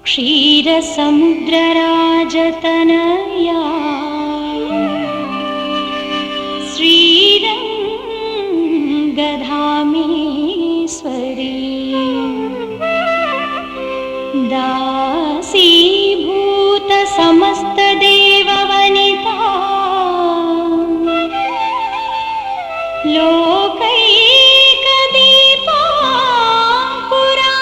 क्षीरसमुद्रराजतनया श्रीरङ्गधामेश्वरी दासीभूत समस्तदेववनिता लोकैकदीपाङ्कुरा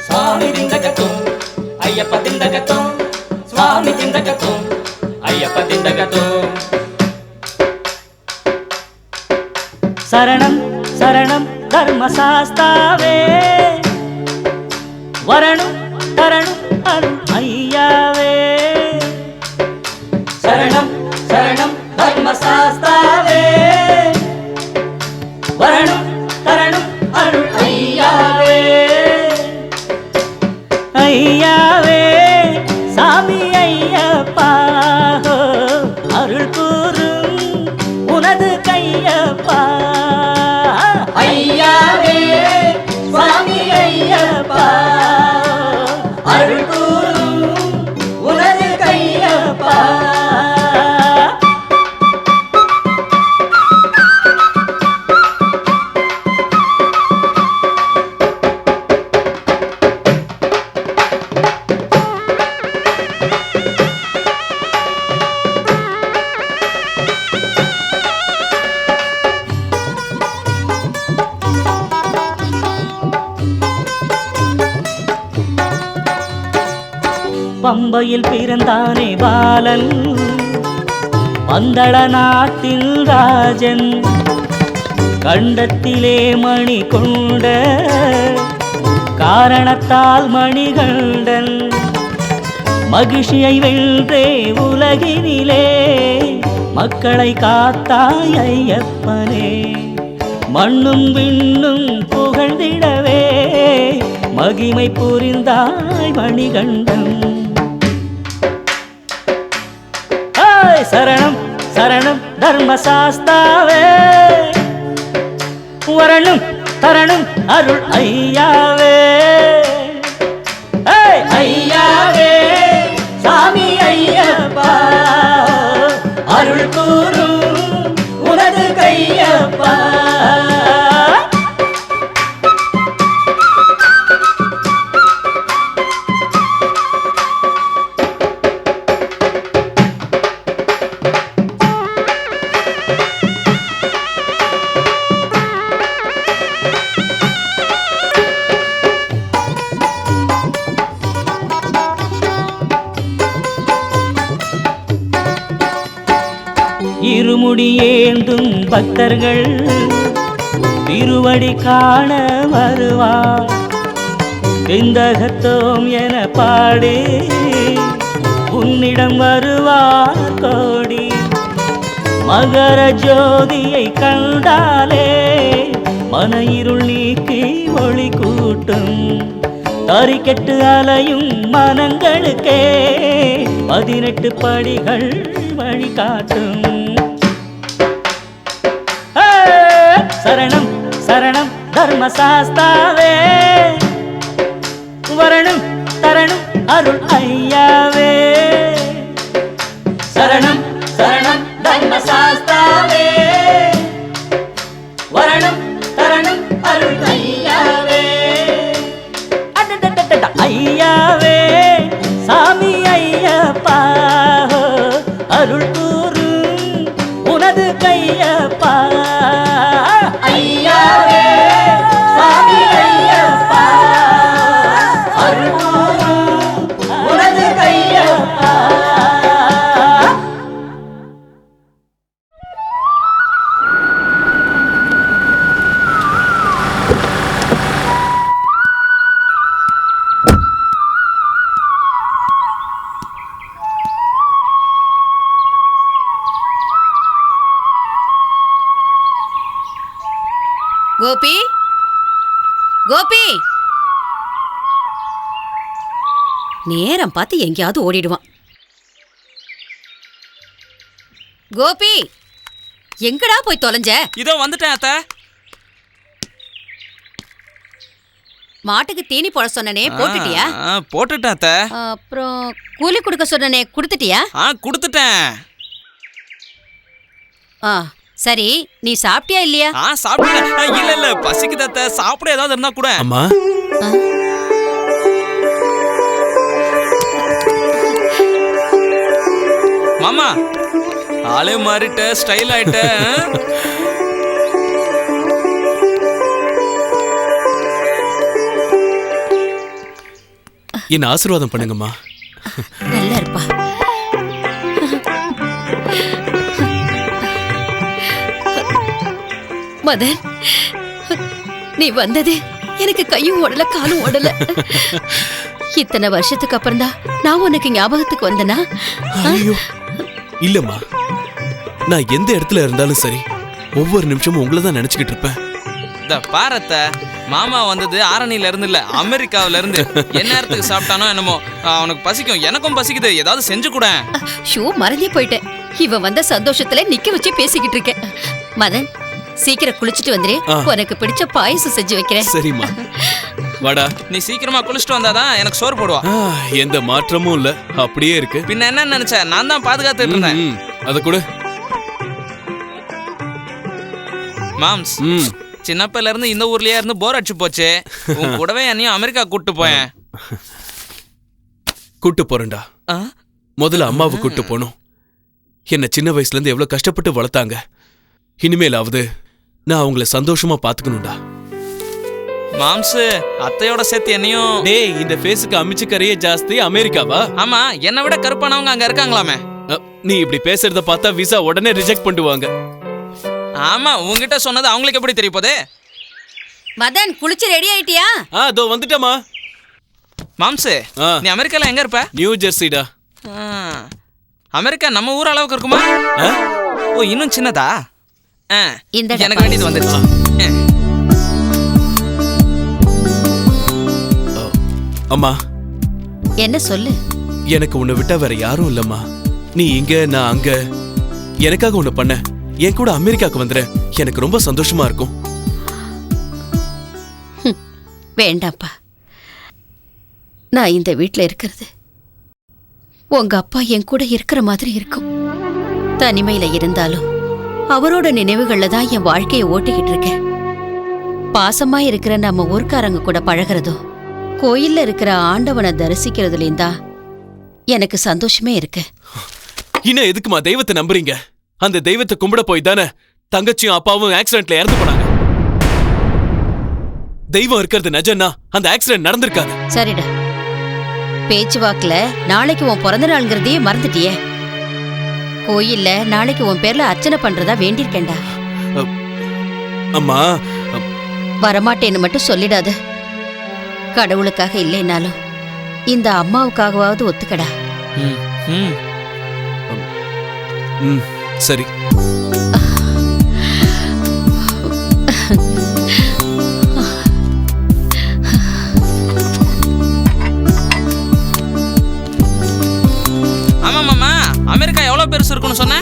स्वामी दिंदगतुं अय्यप्प दिंदगतुं स्वामी दिंदगतुं अय्यप्प दिंदगतुं शरणं शरणं धर्मशास्तावे वरणु तरणु अरुण अय्यावे शरणं शरणं धर्मशास्तावे वरणु तरणु अरुण अय्यावे ஐயாவே சாமி ஐயப்பா அருள் கூறும் உனது கையப்பா ஐயாவே சாமி ஐயப்பா அருள் கூறும் உனது கையப்பா பம்பையில் பிறந்தானே பாலன் பந்தள நாட்டில் ராஜன் கண்டத்திலே மணி கொண்ட காரணத்தால் மணிகண்டன் மகிழ்ச்சியை வென்றே உலகினிலே மக்களை காத்தாய் ஐயப்பனே மண்ணும் விண்ணும் புகழ்ந்திடவே மகிமை புரிந்தாய் மணிகண்டன் சரணம் சரணம் தர்மசாஸ்தாவே வரணும் தரணும் அருள் ஐயாவே ஐயாவே சாமி ஐயப்பா அருள் கூறும் உனது கையப்பா இருமுடி ஏந்தும் பக்தர்கள் திருவடி காண வருவார் விந்தகத்தோம் என பாடி உன்னிடம் வருவார் கோடி மகர ஜோதியை கண்டாலே மன இருள் நீக்கி ஒளி கூட்டும் தறிக்கெட்டு அலையும் மனங்களுக்கே 18 படிகள் வழிகாட்டும் சரணம் சரணம் தர்மசாஸ்தாவே வரணும் தரணும் அருள் ஐயாவே சரணம் சரணம் தர்மசாஸ்தாவே வரணும் தரணும் அருள் ஐயாவே ஐயாவே சாமி ஐயப்பா அருள் கூறும் உனது கையப்பா ஐயாவே சாமி ஐயப்பா அருள் கூறும் உனது கையப்பா கோபி கோபி நேரம் பார்த்து எங்கேயாவது ஓடிடுவான். கோபி, எங்கடா போய் தொலைஞ்ச? இதோ வந்துட்டேன் அத்தை. மாட்டுக்கு தீனி போட சொன்னனே, போட்டுட்டியா? போட்டுட்டேன் அத்தை. அப்புறம் கூலி கொடுக்க சொன்னனே, கொடுத்துட்டியா? கொடுத்துட்டேன். சரி, நீ சாப்பிட்டியா இல்லையா? சாப்பிட்டேன். இல்ல பசிக்குது அத்தை. சாப்பிட ஏதாவது இருந்தா கூட. அம்மா, மாமா ஆளே மாறிட்ட, ஸ்டைல் ஆயிட்ட. என்ன ஆசீர்வாதம் பண்ணுங்கம்மா. நல்லா இருப்பா. மதன், நீ வந்தது எனக்கு கையும் ஓடல காலும் ஓடல. இத்தனை வருஷத்துக்கு அப்புறம் தான் நான் உனக்கு ஞாபகத்துக்கு வந்தனா? ஐயோ இல்லம்மா, நான் எந்த இடத்துல இருந்தாலும் சரி ஒவ்வொரு நிமிஷமும் உங்களை தான் நினைச்சுக்கிட்டு இருப்பேன். இந்த பாரத்த மாமா வந்தது ஆரணில இருந்து இல்ல, அமெரிக்காவில இருந்து. என்ன நேரத்துக்கு சாப்பிட்டானோ என்னமோ அவனுக்கு பசிக்கும், எனக்கும் பசிக்குது, ஏதாவது செஞ்சு கூட. ஷூ மறந்தே போயிட்டேன். இவன் வந்த சந்தோஷத்துல நிக்க வச்சு பேசிக்கிட்டு இருக்கேன். மதன், சீக்கிரம் குளிச்சுட்டு வந்துரு. உனக்கு பிடிச்ச பாயசம் செஞ்சு வைக்கிறேன். சரிம்மா, வாடா. நீ சீக்கிரமா குளிச்சுட்டு வந்தாதான் எனக்கு சோறு போடுவா. எந்த மாற்றமும் இல்ல, அப்படியே இருக்கு. பின்ன என்ன நினைச்ச? நான் தான் பாதுகாத்துட்டு இருந்தேன். அத கூட மாம்ஸ், சின்ன பிள்ளைல இருந்து இந்த ஊர்லயே இருந்து போர் அடிச்சு போச்சு. உன் கூடவே என்னையும் அமெரிக்கா கூட்டு போயேன். கூட்டு போறேன்டா. முதல்ல அம்மாவை கூட்டு போனோம். என்ன சின்ன வயசுல இருந்து எவ்வளவு கஷ்டப்பட்டு வளர்த்தாங்க. இனிமேலாவது நான் அவங்கள சந்தோஷமா பாத்துக்கணும்டா. மாம்ஸ், அத்தையோட சேர்த்து என்னையும். டேய், இந்த ஃபேஸுக்கு அமிச்சு கரையே ஜாஸ்தி. அமெரிக்காவா? ஆமா, என்னை விட கருப்பானவங்க அங்க இருக்காங்களாமே. நீ இப்படி பேசுறத பார்த்தா விசா உடனே ரிஜெக்ட் பண்ணுவாங்க. ஆமா, உங்ககிட்ட சொன்னது அவங்களுக்கு எப்படி தெரிய போதே? மதன், குளிச்சு ரெடி ஆயிட்டியா? அதோ வந்துட்டமா. மாம்ஸ், நீ அமெரிக்கால எங்க இருப்ப? நியூ ஜெர்சிடா. அமெரிக்கா நம்ம ஊர் அளவுக்கு இருக்குமா? ஓ, இன்னும் சின்னதா? எனக்கு வேண்டியது வந்துருச்சு. அம்மா, என்ன சொல்லு? எனக்கு உன்னை விட்டா வேற யாரும் இல்லம்மா. நீ இங்க, நான் அங்க. எனக்காக ஒண்ணு பண்ண, என் கூட அமெரிக்காக்கு வந்துற. எனக்கு ரொம்ப சந்தோஷமா இருக்கும். வேண்டாப்பா, நான் இந்த வீட்டுல இருக்கிறது உங்க அப்பா என் கூட இருக்கிற மாதிரி இருக்கும். தனிமையில இருந்தாலும் அவரோட நினைவுகள்ல தான் என் வாழ்க்கையை ஓட்டிக்கிட்டு இருக்கேன். பாசமா இருக்கிற நம்ம ஊர்க்காரங்க கூட பழகிறதும் கோயில்ல இருக்கிற ஆண்டவனை தரிசிக்கிறதுலேயும் தான் எனக்கு சந்தோஷமே இருக்கு. இன்னும் எதுக்குமா தெய்வத்தை நம்புறீங்க? அந்த தெய்வத்தை கும்பிட போய் தானே தங்கச்சியும் அப்பாவும் ஆக்சிடென்ட்ல இறந்து போனாங்க. தெய்வம் இருக்கிறது நிஜம்னா அந்த ஆக்சிடென்ட் நடந்திருக்காது. சரிடா, பேச்சுவாக்குல நாளைக்கு உன் பிறந்த நாள்ங்கிறதையே மறந்துட்டியே. கோயில்ல நாளைக்கு உன் பேர்ல அர்ச்சனை பண்றதா வேண்டியிருக்கேன்டா. அம்மா, வரமாட்டேன்னு மட்டும் சொல்லிடாத. கடவுளுக்காக இல்லைனாலும் இந்த அம்மாவுக்காகவாவது ஒத்துக்கடா. சரி. ஆமா மாமா, அமெரிக்கா எவ்வளவு பெருசு இருக்குன்னு சொன்ன?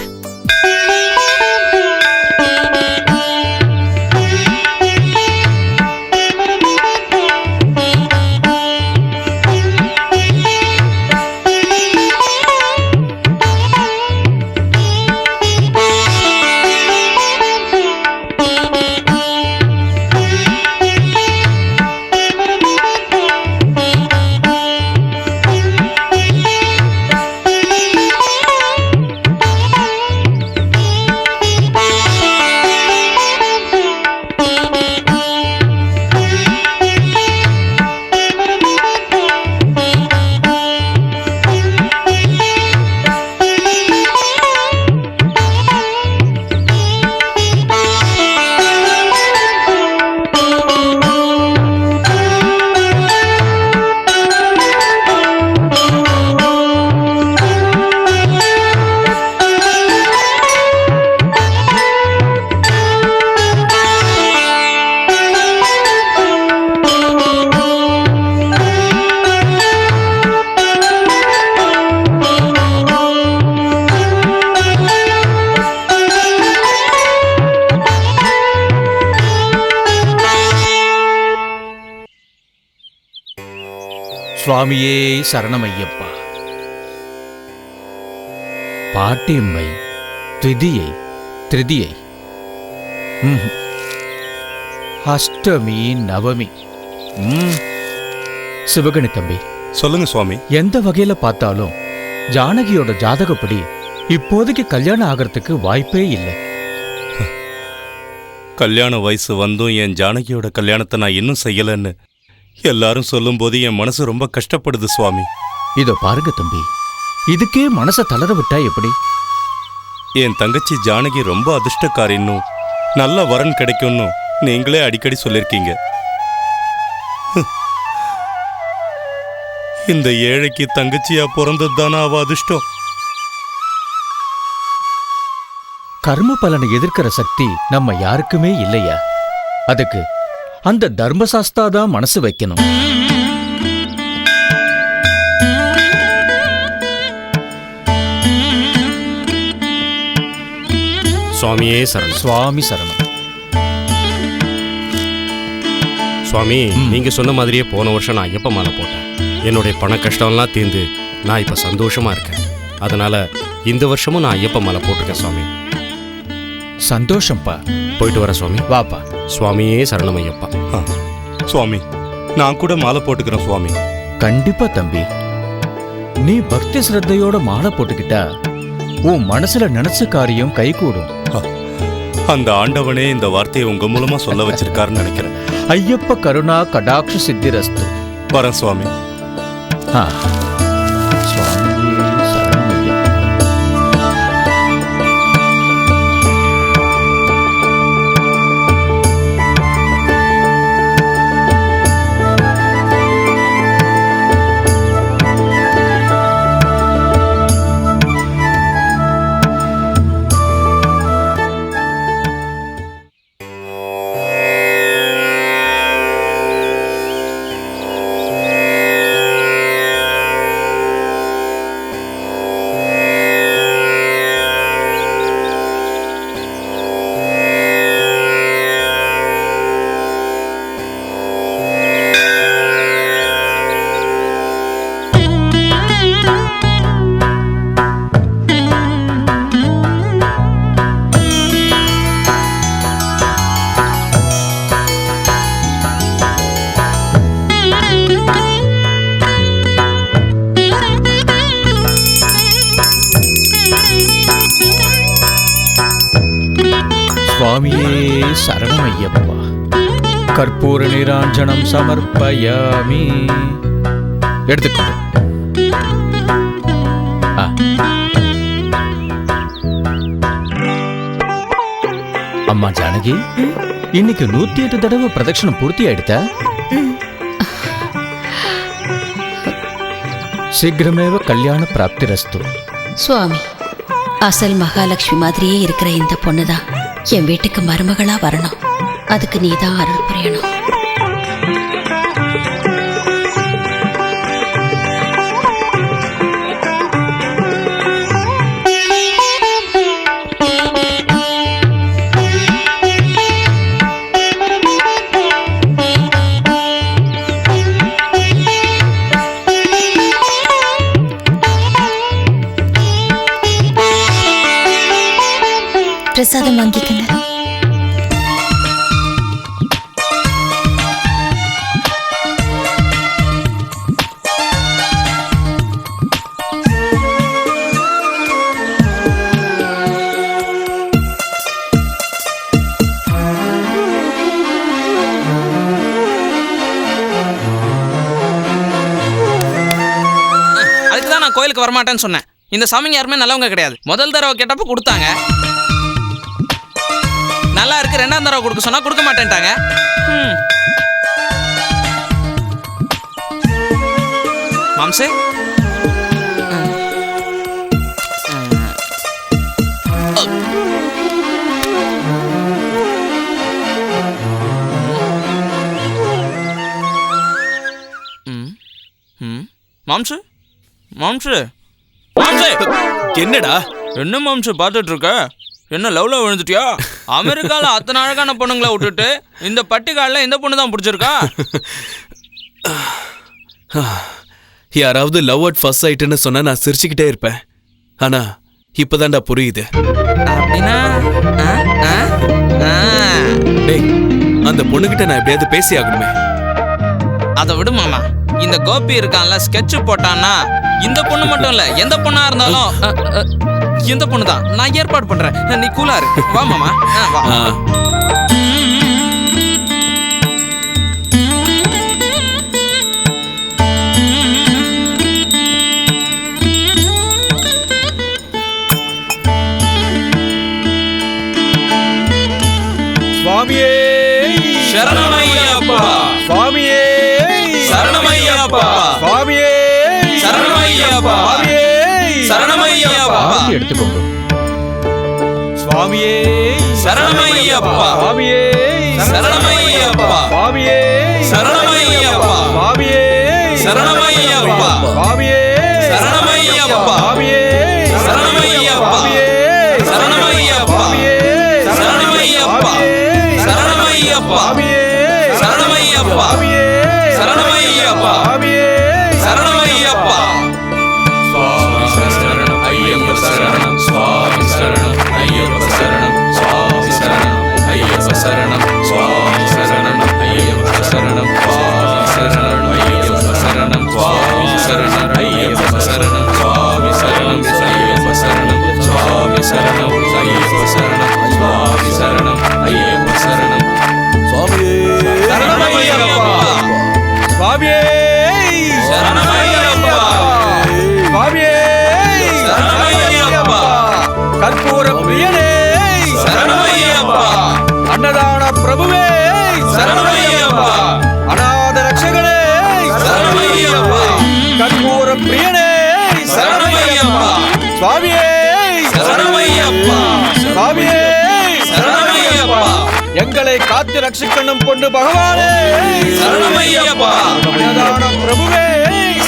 சுவாமியே சரணமையப்பா. பாட்டியம்மை த்விதியை திருதியை அஷ்டமி நவமி. சிவகணி தம்பி, சொல்லுங்க சுவாமி. எந்த வகையில பார்த்தாலும் ஜானகியோட ஜாதகப்படி இப்போதைக்கு கல்யாணம் ஆகிறதுக்கு வாய்ப்பே இல்லை. கல்யாண வயசு வந்தும் என் ஜானகியோட கல்யாணத்தை நான் இன்னும் செய்யலன்னு எல்லாரும் சொல்லும்போது என் மனசு ரொம்ப கஷ்டப்படுது சுவாமி. இதோ பாருங்க தம்பி, இதுக்கே மனசை தளர விட்டா எப்படி? என் தங்கச்சி ஜானகி ரொம்ப அதிர்ஷ்டக்காரின்னும் நல்ல வரன் கிடைக்கும்னு நீங்களே அடிக்கடி சொல்லிருக்கீங்க. இந்த ஏழைக்கு தங்கச்சியா பிறந்தது தானே அவ அதிர்ஷ்டம். கர்ம பலனை எதிர்க்கிற சக்தி நம்ம யாருக்குமே இல்லையா? அதுக்கு அந்த தர்மசாஸ்தா தான் மனசு வைக்கணும். சுவாமியே சரணம். சுவாமி சரணம். சுவாமி, நீங்க சொன்ன மாதிரியே போன வருஷம் நான் ஐயப்ப மாலை போட்டேன். என்னுடைய பண கஷ்டம்லாம் தீர்ந்து நான் இப்ப சந்தோஷமா இருக்கேன். அதனால இந்த வருஷமும் நான் ஐயப்ப மாலை போட்டிருக்கேன் சுவாமி. சந்தோஷம்ப்பா. போயிட்டு வர சுவாமி. வாப்பா. சுவாமியே சரணம் ஐயப்பா. சுவாமி, நான் கூட மாலை போட்டுக்கிறேன் சுவாமி. கண்டிப்பா தம்பி, நீ பக்தி சிரத்தையோட மாலை போட்டுக்கிட்டா உன் மனசுல நினைச்ச காரியம் கைகூடும். அந்த ஆண்டவனே இந்த வார்த்தையை உங்க மூலமா சொல்ல வச்சிருக்காருன்னு நினைக்கிறேன். ஐயப்ப கருணா கடாட்ச சித்திரஸ்து. வரேன் சுவாமி. சுவாமியே சரணமையா. சுவாமியே சரணமையப்பா. கற்பூர நீராஞ்சனம் சமர்ப்பயாமி. எடுத்துக்கோங்க. அம்மா ஜானகி, இன்னைக்கு 108 தடவை பிரதட்சணம் பூர்த்தி ஆயிடுதா? சீக்கிரமேவ கல்யாண பிராப்திரஸ்து. சுவாமி, அசல் மகாலட்சுமி மாதிரியே இருக்கிற இந்த பொண்ணுதான் என் வீட்டுக்கு மருமகளா வரணும். அதுக்கு நீதான் அருள் புரியணும். பிரசாதம் வாங்கிக்கங்க. அதுக்குதான் நான் கோயிலுக்கு வரமாட்டேன்னு சொன்னேன். இந்த சாமிங்க யாருமே நல்லவங்க கிடையாது. முதல் தடவை கேட்டப்ப கொடுத்தாங்க, நல்லா இருக்கு. 2ஆம் தடவை கொடுக்க சொன்னா கொடுக்க மாட்டேன்ட்டாங்க. மாம்சே, மாம்சு மாம்சு மாம்சு, என்னடா என்ன மாம்சு பார்த்துட்டு இருக்க? என்ன லவ்ல விழுந்துட்டியா? அமெரிக்கால அத்தனை அழகான பொண்ணுங்களை விட்டுட்டு இந்த பட்டிக்காலில் இந்த பொண்ணு தான் பிடிச்சிருக்கா? யாராவது லவ் அட் ஃபர்ஸ்ட் சைட்னு சொன்னா நான் சிரிச்சுக்கிட்டே இருப்பேன். ஆனா இப்பதான்டா புரியுது. அப்படின்னா டேய், அந்த பொண்ணுகிட்ட நான் எப்படியாவது பேசி ஆகணுமே. அதை விடு மாமா. இந்த கோபி இருக்கான்ல, ஸ்கெட்ச் போட்டான்னா இந்த பொண்ணு மட்டும் இல்ல, எந்த பொண்ணா இருந்தாலும் இந்த பொண்ணு தான். நான் ஏற்பாடு பண்றேன், நீ கூலா இரு. வா மாமா, வா. சுவாமியே சரணமையப்பா, சுவாமியே சரணமையப்பா, சுவாமியே சரணமையப்பா, சரணமையப்பா, எடுத்துக்கோங்க. சுவாமியே சரணமையப்பா, சுவாமியே சரணமையப்பா, சுவாமியே சரணமையப்பா, சுவாமியே சரணமையப்பா, சுவாமியே சரணமையப்பா, சுவாமியே சரணமையப்பா, சரணமையப்பா, சரணமையப்பா, சரணமையப்பா, சரணமையப்பா, சரணமையப்பா, சரணமையப்பா. சுவாமி சரணம் ஐயப்ப சரணம், சுவாமி சரணம் ஐயப்ப சரணம், சுவாமி சரணம் ஐயப்ப சரணம், சுவாமி சரணம் ஐயப்ப சரணம், சுவாமி சரணம் ஐயப்ப சரணம், சுவாமி சரணம் ஐயப்ப சரணம், சுவாமி சரணம் ஐயப்ப சரணம், சுவாமி சரணம் ஐயப்ப சரணம், சுவாமி சரணம் ஐயப்ப சரணம். சுவாமியே சரணமையப்பா, சுவாமியே சரணமையப்பா, சுவாமியே சரணமையப்பா, கற்பூர பிரியனே சரணமையப்பா, அன்னதான பிரபுவே சரணமையப்பா, அநாத ரட்சகனே சரணமையப்பா, கற்பூர பிரியனே சரணமையப்பா, சுவாமியே சரணமையப்பா, சுவாமியே சரணமையப்பா, எங்களை காத்து ரட்சிக்கணும் கொண்டு பகவானே சரணமையப்பா, அன்னதான பிரபுவே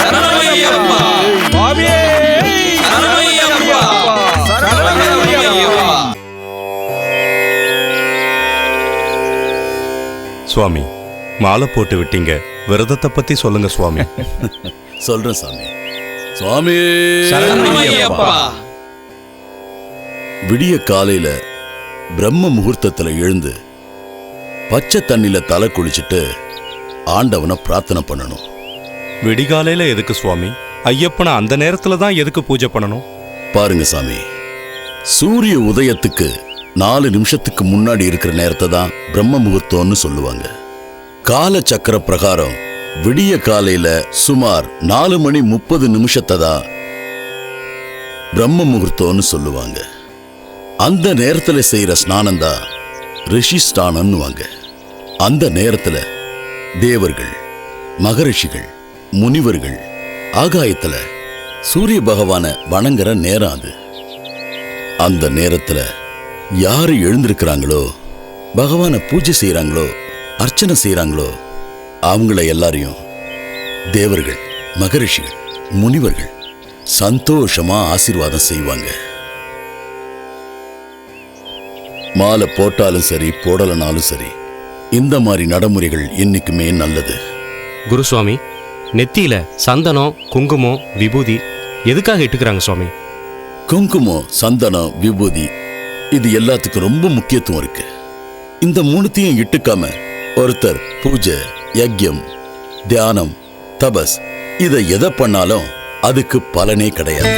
சரணமையப்பா, சுவாமியே சரணமையப்பா, சரணமையப்பா. சுவாமி, மாலை போட்டு விட்டீங்க, விரதத்தை பத்தி சொல்லுங்க சுவாமி. சொல்றேன் சாமி. சுவாமி சரணமையப்பா. விடிய காலையில பிரம்ம முகூர்த்தத்துல எழுந்து பச்சை தண்ணில தலை குளிச்சுட்டு ஆண்டவனை பிரார்த்தனை பண்ணணும். விடிகாலையில எதுக்கு சுவாமி? ஐயப்பனை அந்த நேரத்துல தான் எதுக்கு பூஜை பண்ணணும்? பாருங்க சாமி, சூரிய உதயத்துக்கு 4 நிமிஷத்துக்கு முன்னாடி இருக்கிற நேரத்தை தான் பிரம்ம முகூர்த்தம்னு சொல்லுவாங்க. கால சக்கர பிரகாரம் விடிய காலையில சுமார் 4:30 தான் பிரம்ம முகூர்த்தம்னு சொல்லுவாங்க. அந்த நேரத்துல செய்யற ஸ்நானம் தான் ரிஷி ஸ்நானம்னுவாங்க. அந்த நேரத்துல தேவர்கள், மகரிஷிகள், முனிவர்கள் ஆகாயத்துல சூரிய பகவானை வணங்குற நேரம் அது. அந்த நேரத்துல யாரு எழுந்திருக்கிறாங்களோ, பகவானை பூஜை செய்யறாங்களோ, அர்ச்சனை செய்யறாங்களோ, அவங்கள எல்லாரையும் தேவர்கள், மகரிஷிகள், முனிவர்கள் சந்தோஷமா ஆசீர்வாதம் செய்வாங்க. மாலை போட்டாலும் சரி, போடலனாலும் சரி, இந்த மாதிரி நடைமுறைகள் என்னைக்குமே நல்லது. குருசுவாமி, நெத்தியில சந்தனம், குங்குமம், விபூதி எதுக்காக இட்டுக்கிறாங்க சுவாமி? குங்குமம், சந்தனம், விபூதி இது எல்லாத்துக்கும் ரொம்ப முக்கியத்துவம் இருக்கு. இந்த 3த்தையும் இட்டுக்காம ஒருத்தர் பூஜை, யஜ்யம், தியானம், தபஸ் இதை எதை பண்ணாலும் அதுக்கு பலனே கிடையாது.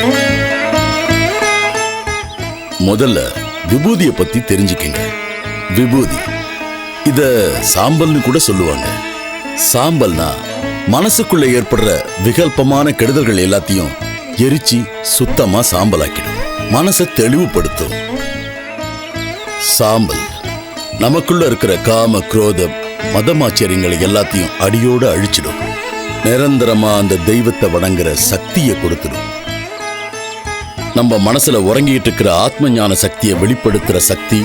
முதல்ல விபூதியை பத்தி தெரிஞ்சுக்கங்க. விபூதி இத சாம்பல்னு கூட சொல்லுவாங்க. சாம்பல்னா மனசுக்குள்ள ஏற்படுற விகல்பமான கெடுதல்கள் எல்லாத்தையும் எரிச்சு சுத்தமா சாம்பலாக்கிடும், மனசை தெளிவுபடுத்தும். சாம்பல் நமக்குள்ள இருக்கிற காம, குரோத, மதமாச்சரியங்களை எல்லாத்தையும் அடியோடு அழிச்சிடும். நிரந்தரமா அந்த தெய்வத்தை வணங்குற சக்தியை கொடுத்துடும். நம்ம மனசுல உறங்கிட்டு இருக்கிற ஆத்ம ஞான சக்தியை வெளிப்படுத்துற சக்தி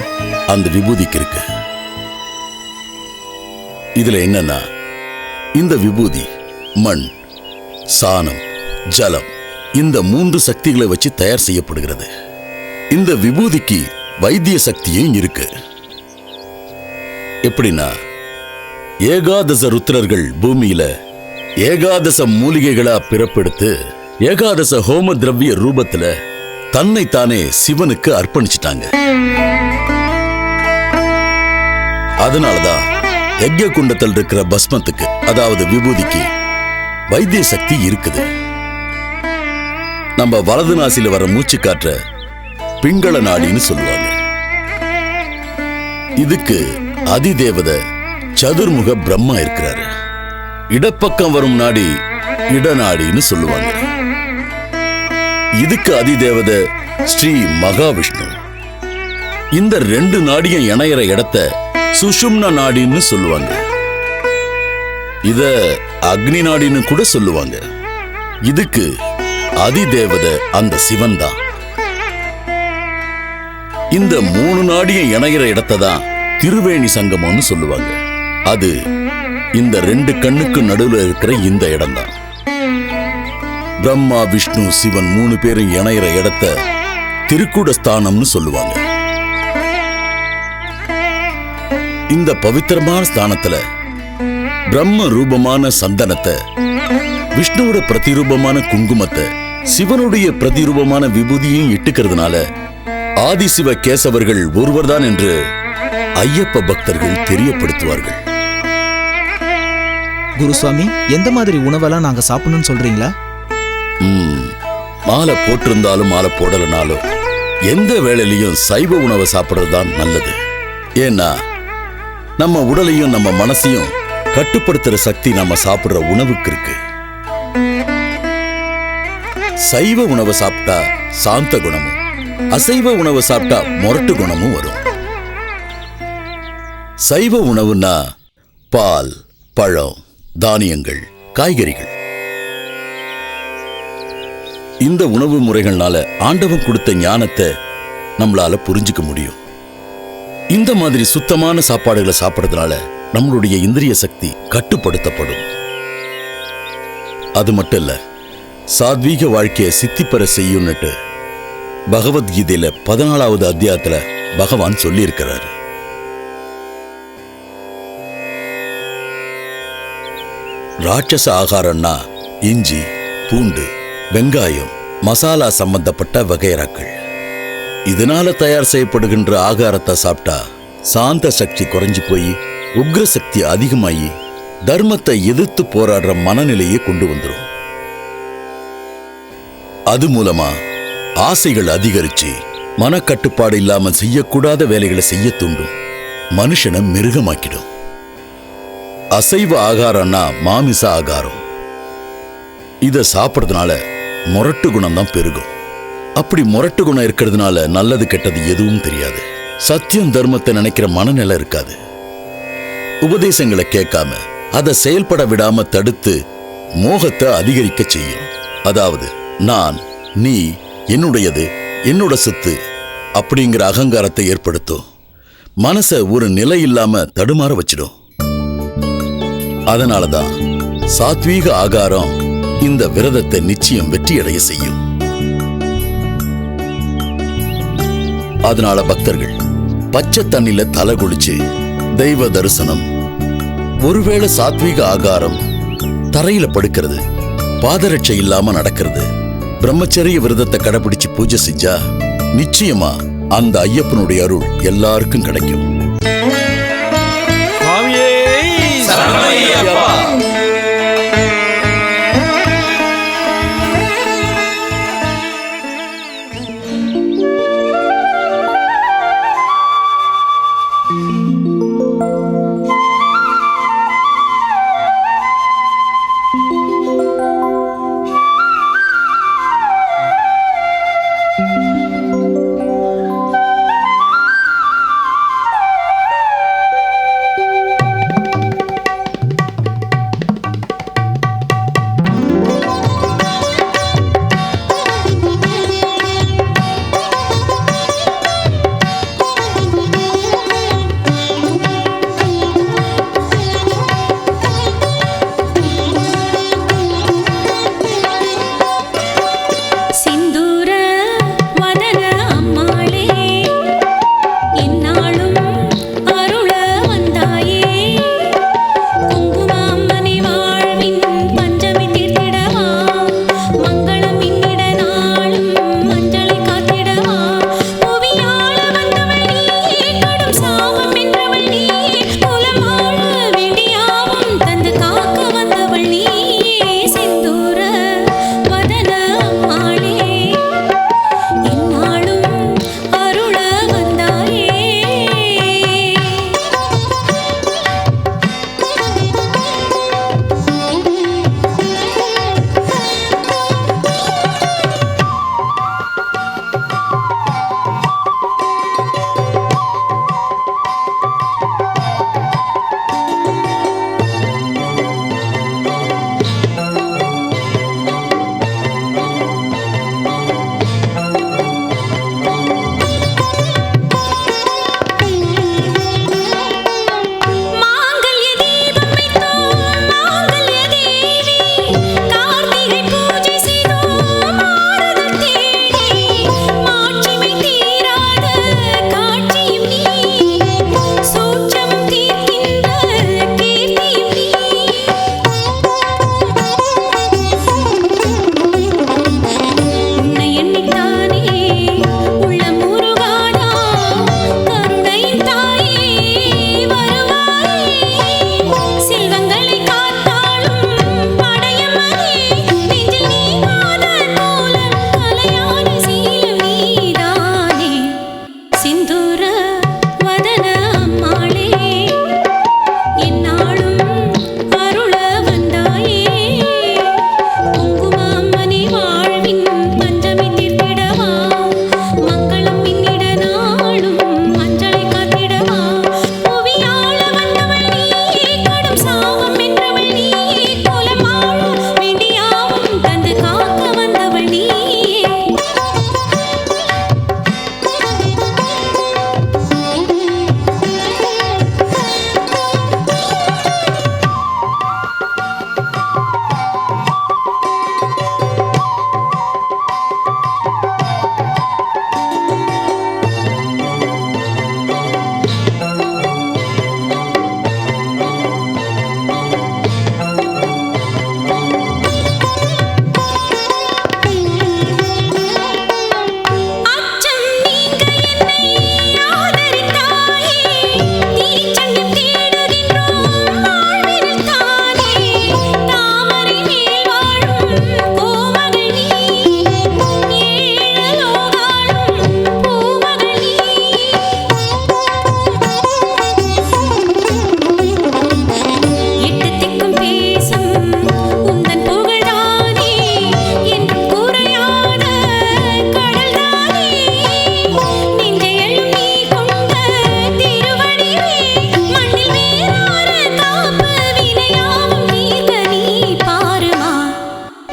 அந்த விபூதிக்கு இருக்கு. இதுல என்னன்னா, இந்த விபூதி மண், சாணம், ஜலம் இந்த 3 சக்திகளை வச்சு தயார் செய்யப்படுகிறது. இந்த விபூதிக்கு வைத்திய சக்தியும் இருக்கு. எப்படின்னா, ஏகாதச ருத்ரர்கள் பூமியில ஏகாதச மூலிகைகளா பிறப்பெடுத்து ஏகாதச ஹோம திரவிய ரூபத்துல தன்னைத்தானே சிவனுக்கு அர்ப்பணிச்சிட்டாங்க. அதனாலதான் யஜ்ய குண்டத்தில் இருக்கிற பஸ்மத்துக்கு, அதாவது விபூதிக்கு வைத்திய சக்தி இருக்குது. நம்ம வலது நாசில வர மூச்சு காற்ற பிங்கள நாடின்னு சொல்லுவாங்க. இதுக்கு அதிதேவதை சதுர்முக பிரம்மா இருக்கிறாரு. இடப்பக்கம் வரும் நாடி இடநாடின்னு சொல்லுவாங்க. இதுக்கு அதிதேவதை ஸ்ரீ மகாவிஷ்ணு. இந்த 2 நாடியும் இணையற இடத்த சுஷும்னா நாடின்னு சொல்லுவாங்க. இத அக்னி நாடின்னு கூட சொல்லுவாங்க. இதுக்கு அதிதேவதை அந்த சிவன் தான். இந்த 3 நாடியும் இணையற இடத்தை தான் திருவேணி சங்கமம்னு சொல்லுவாங்க. அது இந்த 2 கண்ணுக்கு நடுவில் இருக்கிற இந்த இடம் தான். பிரம்மா விஷ்ணு சிவன் 3 பேரும் இணையற இடத்த திருக்கூட ஸ்தானம்னு சொல்லுவாங்க. இந்த பவித்திரமான ஸ்தானத்துல பிரம்ம ரூபமான சந்தனத்தை, விஷ்ணுவோட பிரதிரூபமான குங்குமத்தை, சிவனுடைய பிரதிரூபமான விபூதியும் இட்டுக்கிறதுனால ஆதிசிவ கேசவர்கள் ஒருவர்தான் என்று ஐயப்ப பக்தர்கள் தெரியப்படுத்துவார்கள். குருசுவாமி, எந்த மாதிரி உணவெல்லாம் நாங்க சாப்பிடணும்னு சொல்றீங்களா? மாலை போட்டிருந்தாலும் மாலை போடலனாலும் எந்த வேளையிலையும் சைவ உணவை சாப்பிடுறதுதான் நல்லது. ஏன்னா நம்ம உடலையும் நம்ம மனசையும் கட்டுப்படுத்துற சக்தி நம்ம சாப்பிடுற உணவுக்கு இருக்கு. சைவ உணவை சாப்பிட்டா சாந்த குணமும், அசைவ உணவை சாப்பிட்டா மொரட்டு குணமும் வரும். சைவ உணவுன்னா பால், பழம், தானியங்கள், காய்கறிகள். இந்த உணவு முறைகள்னால ஆண்டவன் கொடுத்த ஞானத்தை நம்மளால புரிஞ்சுக்க முடியும். இந்த மாதிரி சுத்தமான சாப்பாடுகளை சாப்பிடுறதுனால நம்மளுடைய இந்திரிய சக்தி கட்டுப்படுத்தப்படும். அது மட்டும் இல்ல, சாத்வீக வாழ்க்கையை சித்தி பெற செய்யும்னுட்டு பகவத்கீதையில 14வது அத்தியாயத்துல பகவான் சொல்லி இருக்கிறாரு. ராட்சச ஆகாரம்னா இஞ்சி, பூண்டு, வெங்காயம், மசாலா சம்பந்தப்பட்ட வகைராக்கள். இதனால தயார் செய்யப்படுகின்ற ஆகாரத்தை சாப்பிட்டா சாந்த சக்தி குறைஞ்சு போய் உக்ர சக்தி அதிகமாகி தர்மத்தை எதிர்த்து போராடுற மனநிலையை கொண்டு வந்துடும். அது மூலமா ஆசைகள் அதிகரிச்சு மனக்கட்டுப்பாடு இல்லாம செய்யக்கூடாத வேலைகளை செய்ய தூண்டும். மனுஷனை மிருகமாக்கிடும். அசைவ ஆகாரம்னா மாமிச ஆகாரம். இத சாப்பிட்றதுனால மொரட்டு குணம் தான் பெருகும். அப்படி மொரட்டு குணம் இருக்கிறதுனால நல்லது கெட்டது எதுவும் தெரியாது. சத்தியம் தர்மத்தை நினைக்கிற மனநிலை இருக்காது. உபதேசங்களை கேட்காம அதை செயல்பட விடாம தடுத்து மோகத்தை அதிகரிக்க செய்யும். அதாவது நான், நீ, என்னுடையது, என்னோட சொத்து அப்படிங்கிற அகங்காரத்தை ஏற்படுத்தும். மனசை ஒரு நிலை இல்லாம தடுமாற வச்சிடும். அதனாலதான் சாத்வீக ஆகாரம் இந்த விரதத்தை நிச்சயம் வெற்றியடைய செய்யும். அதனால பக்தர்கள் பச்சை தண்ணில தலை குளிச்சு தெய்வ தரிசனம், ஒருவேளை சாத்வீக ஆகாரம், தரையில படுக்கிறது, பாதரட்சை இல்லாம நடக்கிறது, பிரம்மச்சரிய விரதத்தை கடைபிடிச்சு பூஜை செஞ்சா நிச்சயமா அந்த ஐயப்பனுடைய அருள் எல்லாருக்கும் கிடைக்கும்.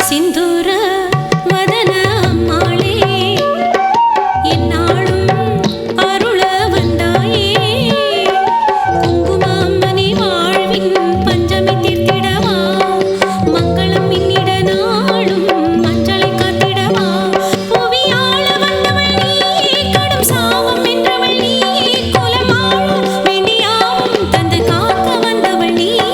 சிந்தூர வதன அம்மாளே என்னாலும் அருள வந்தாயே குங்குமாமணி வாழ்வின் பஞ்சமி தீர்த்திடவா மங்களம் இன்னிட நாளும் மஞ்சளை காத்திடவா புவியாள வந்தவள் நீயே கடும் சாவம் வென்றவள் நீயே குலமாள வேண்டியாவும் தந்து காக்க வந்தவள் நீயே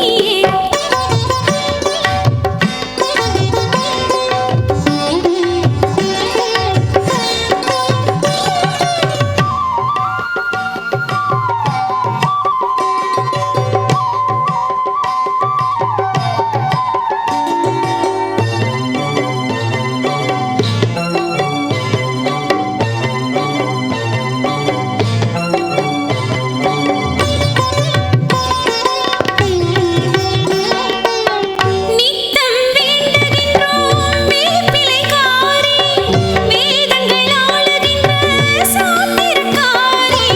நித்தம் வேண்டுகின்றோம் வேப்பிலைக்காரி வேதங்கள் ஆளுகின்ற சாத்திரக்காரி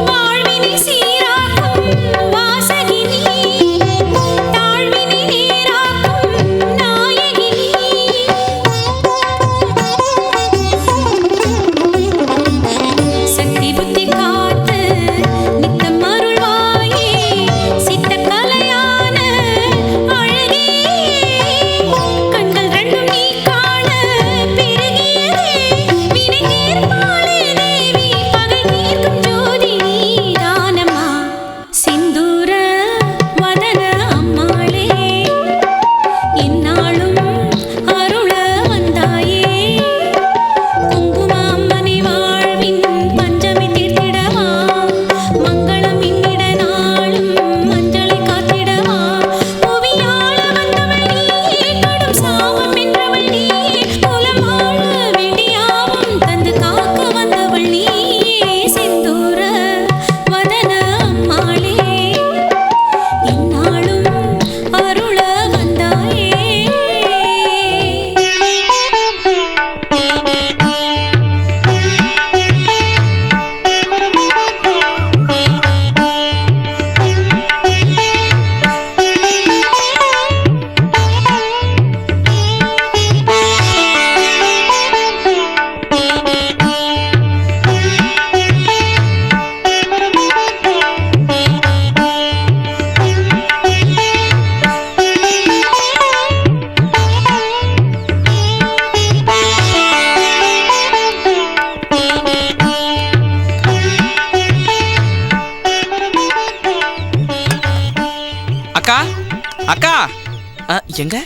வாழ்வினை சீராக்கும் வாசகினி தாழ்வினை நேராக்கும் நாயகினி சக்தி புத்தி காத்து நித்தம் அருள்வாயே சித்தக் கலையான அழகே கண்கள் ரெண்டும் நீ காண பெருகியதே வினை தீர்ப்பாளே தேவி பகை தீர்க்கும் ஜோதி நீதானம்மா சிந்தூர வதன அம்மாளே இந்நாளும் அருள வந்தாயே குங்குமாமணி வாழ்வின் பஞ்சமி தீர்த்திடவா மங்களம் இன்னிட நாளும் மஞ்சளை காத்திடவா புவியாள வந்தவள் நீயே கடும் சாவம் வென்றவள் நீயே குலமாள வேண்டியாவும் தந்து காக்க வந்தவள் நீயே சிந்தூர வதன அம்மாளே இந்நாளும் அருள வந்தாயே அக்கா அக்கா எங்க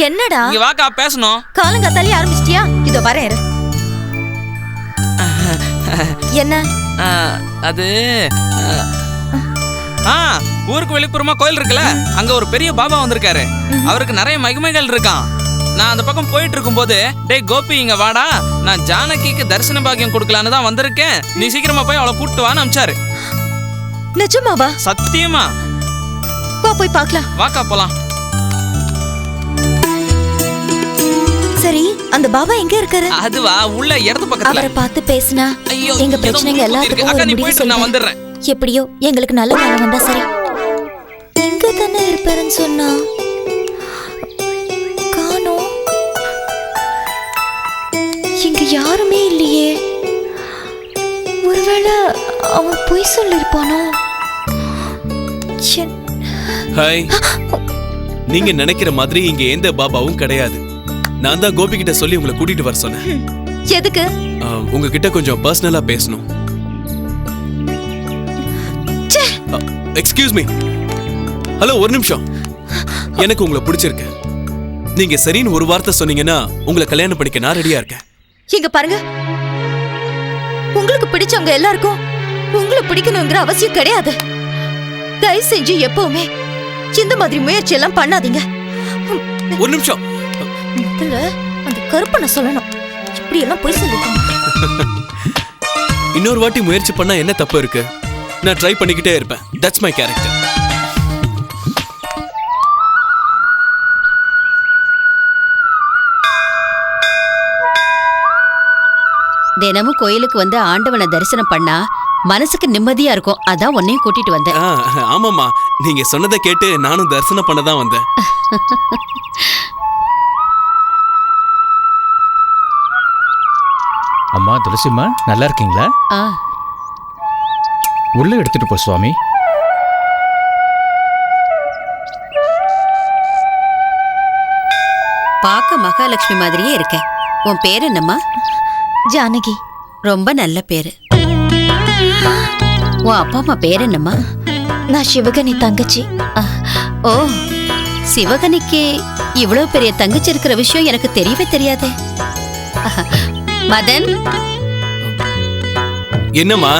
என்னடா இங்க வாக்கா பேசணும். காலங்காத்தாலே ஆரம்பிச்சிட்டியா? இதோ வரேன் இரு. என்ன அது ஊருக்கு வெளிப்புறமா கோயில் இருக்குல்ல, அங்க ஒரு பெரிய பாபா வந்திருக்காரு. அவருக்கு நிறைய மகிமைகள் இருக்கான். நான் அந்த பக்கம் போயிட்டு இருக்கும்போது, டேய் கோபி இங்க வாடா, நான் ஜானகிக்கு தரிசன பாக்கியம் கொடுக்கலான்னு தான் வந்திருக்கேன், நீ சீக்கிரமா போய் அவளை கூப்பிட்டு வான்னு அனுப்பிச்சாரு. நிஜமாவா? சத்தியமா. வா போய் பார்க்கலாம். வாக்கா போலாம். சரி, அந்த பாபா எங்க இருக்காரு? அதுவா உள்ள இடது பக்கத்துல. அவரை பார்த்து பேசினா எங்க பிரச்சனைங்க எல்லாத்துக்கும் ஒரு முடிவு சொல்லுங்க. நான் வந்துடுறேன். எப்படியோ எங்களுக்கு நல்ல காலம் வந்தா சரி. இங்க தானே இருப்பாருன்னு சொன்னா காணோம். இங்க யாருமே இல்லையே. ஒருவேளை அவன் பொய் சொல்லிருப்பானோ? ஹாய். நீங்க நினைக்கிற மாதிரி இங்க எந்த பாபாவும் கிடையாது. நான் தான் கோபி கிட்ட சொல்லி உங்களை கூட்டிட்டு வர சொன்னேன். எதுக்கு? உங்ககிட்ட கொஞ்சம் பர்சனலா பேசணும். Excuse me. ஹலோ, ஒரு நிமிஷம். எனக்கு உங்களை பிடிச்சிருக்கு. நீங்க சரின்னு ஒரு வார்த்தை சொன்னீங்கன்னா உங்களை கல்யாணம் பண்ணிக்க நான் ரெடியா இருக்கேன். இங்க பாருங்க, உங்களுக்கு பிடிச்சவங்க எல்லாருக்கும் உங்களை பிடிக்கணுங்கிற அவசியம் கிடையாது. தயவு செஞ்சு எப்பவுமே இந்த மாதிரி முயற்சி எல்லாம் பண்ணாதீங்க. ஒரு நிமிஷம். முதல்ல அந்த கருப்பனை சொல்லணும். இப்படி எல்லாம் போய் சொல்லிருக்காங்க. இன்னொரு வாட்டி முயற்சி பண்ணா என்ன தப்பு இருக்கு? நான் ட்ரை பண்ணிக்கிட்டே இருப்பேன். That's my character. தினமும் கோயிலுக்கு வந்து ஆண்டவனை தரிசனம் பண்ணா மனசுக்கு நிம்மதியா இருக்கும். அதான் உன்னையும் கூட்டிட்டு வந்தேன். ஆமாமா, நீங்க சொன்னதை கேட்டு நானும் தரிசனம் பண்ண தான் வந்தேன். அம்மா துளசிம்மா நல்லா இருக்கீங்களா? ஆ உள்ள எடுத்துட்டு போ சுவாமி. பார்க்க மகாலட்சுமி மாதிரியே இருக்கேன். உன் பேர் என்னம்மா? ஜானகி. ரொம்ப நல்ல பேரு. உன் அப்பா அம்மா பேர் என்னம்மா? நான் சிவகனி தங்கச்சி. ஓ, சிவகனிக்கு இவ்வளவு பெரிய தங்கச்சி இருக்கிற விஷயம் எனக்கு தெரியவே தெரியாதே. மதன், என்னம்மா?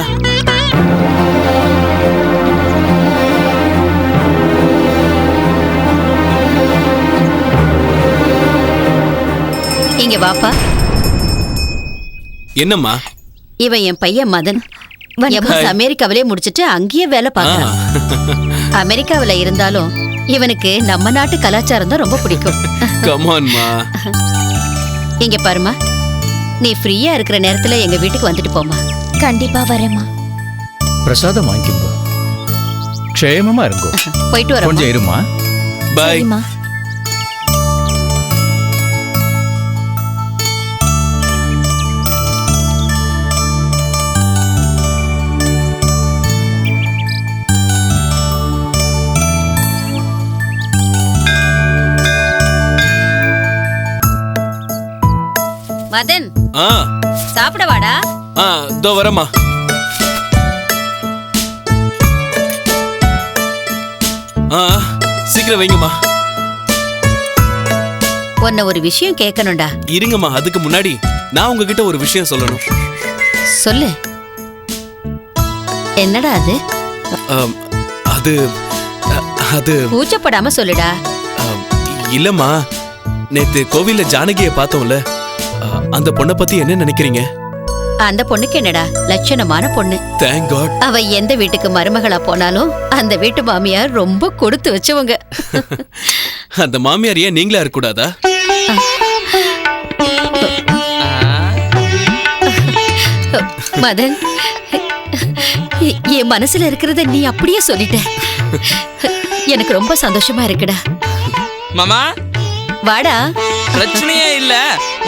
இங்க வாப்பா. என்னம்மா? இவன் என் பையன் மதன். எம்எஸ் அமெரிக்காவிலே முடிச்சிட்டு அங்கேயே வேலை பார்க்கறான். அமெரிக்காவில இருந்தாலும் இவனுக்கு நம்ம நாட்டு கலாச்சாரம் தான் ரொம்ப பிடிக்கும். கம் ஆன் மா. இங்க பாருமா, நீ ஃப்ரீயா இருக்கிற நேரத்துல எங்க வீட்டுக்கு வந்துட்டு போமா. கண்டிப்பா வரேம்மா. பிரசாதம் வாங்கிக்கோ. க்ஷேமமா இருங்கோ. போயிட்டு வர. கொஞ்சம் இருமா. பை. சரிம்மா. மதன், ஆ சாப்பிட வாடா. இதோ வரமா. சீக்கிரம் வைங்கம்மா. உன்னை ஒரு விஷயம் கேட்கணும்டா. இருங்கம்மா, அதுக்கு முன்னாடி நான் உங்ககிட்ட ஒரு விஷயம் சொல்லணும். சொல்லு. என்னடா அது? அது அது கூச்சப்படாம சொல்லுடா. இல்லம்மா, நேத்து கோவில்ல ஜானகியை பார்த்தோம்ல, அந்த பொண்ணை பத்தி என்ன நினைக்கிறீங்க? அந்த பொண்ணுக்கு என்னடா, லட்சணமான பொண்ணு. Thank God. அவ எந்த வீட்டுக்கு மருமகளா போனாலும் அந்த வீட்டு மாமியார் ரொம்ப கொடுத்து வச்சவங்க. அந்த மாமியார் ஏன் நீங்களா இருக்க கூடாதா? மதன், என் மனசுல இருக்கிறத நீ அப்படியே சொல்லிட்ட. எனக்கு ரொம்ப சந்தோஷமா இருக்குடா. மாமா, வாடா. பிரச்சனையே இல்ல.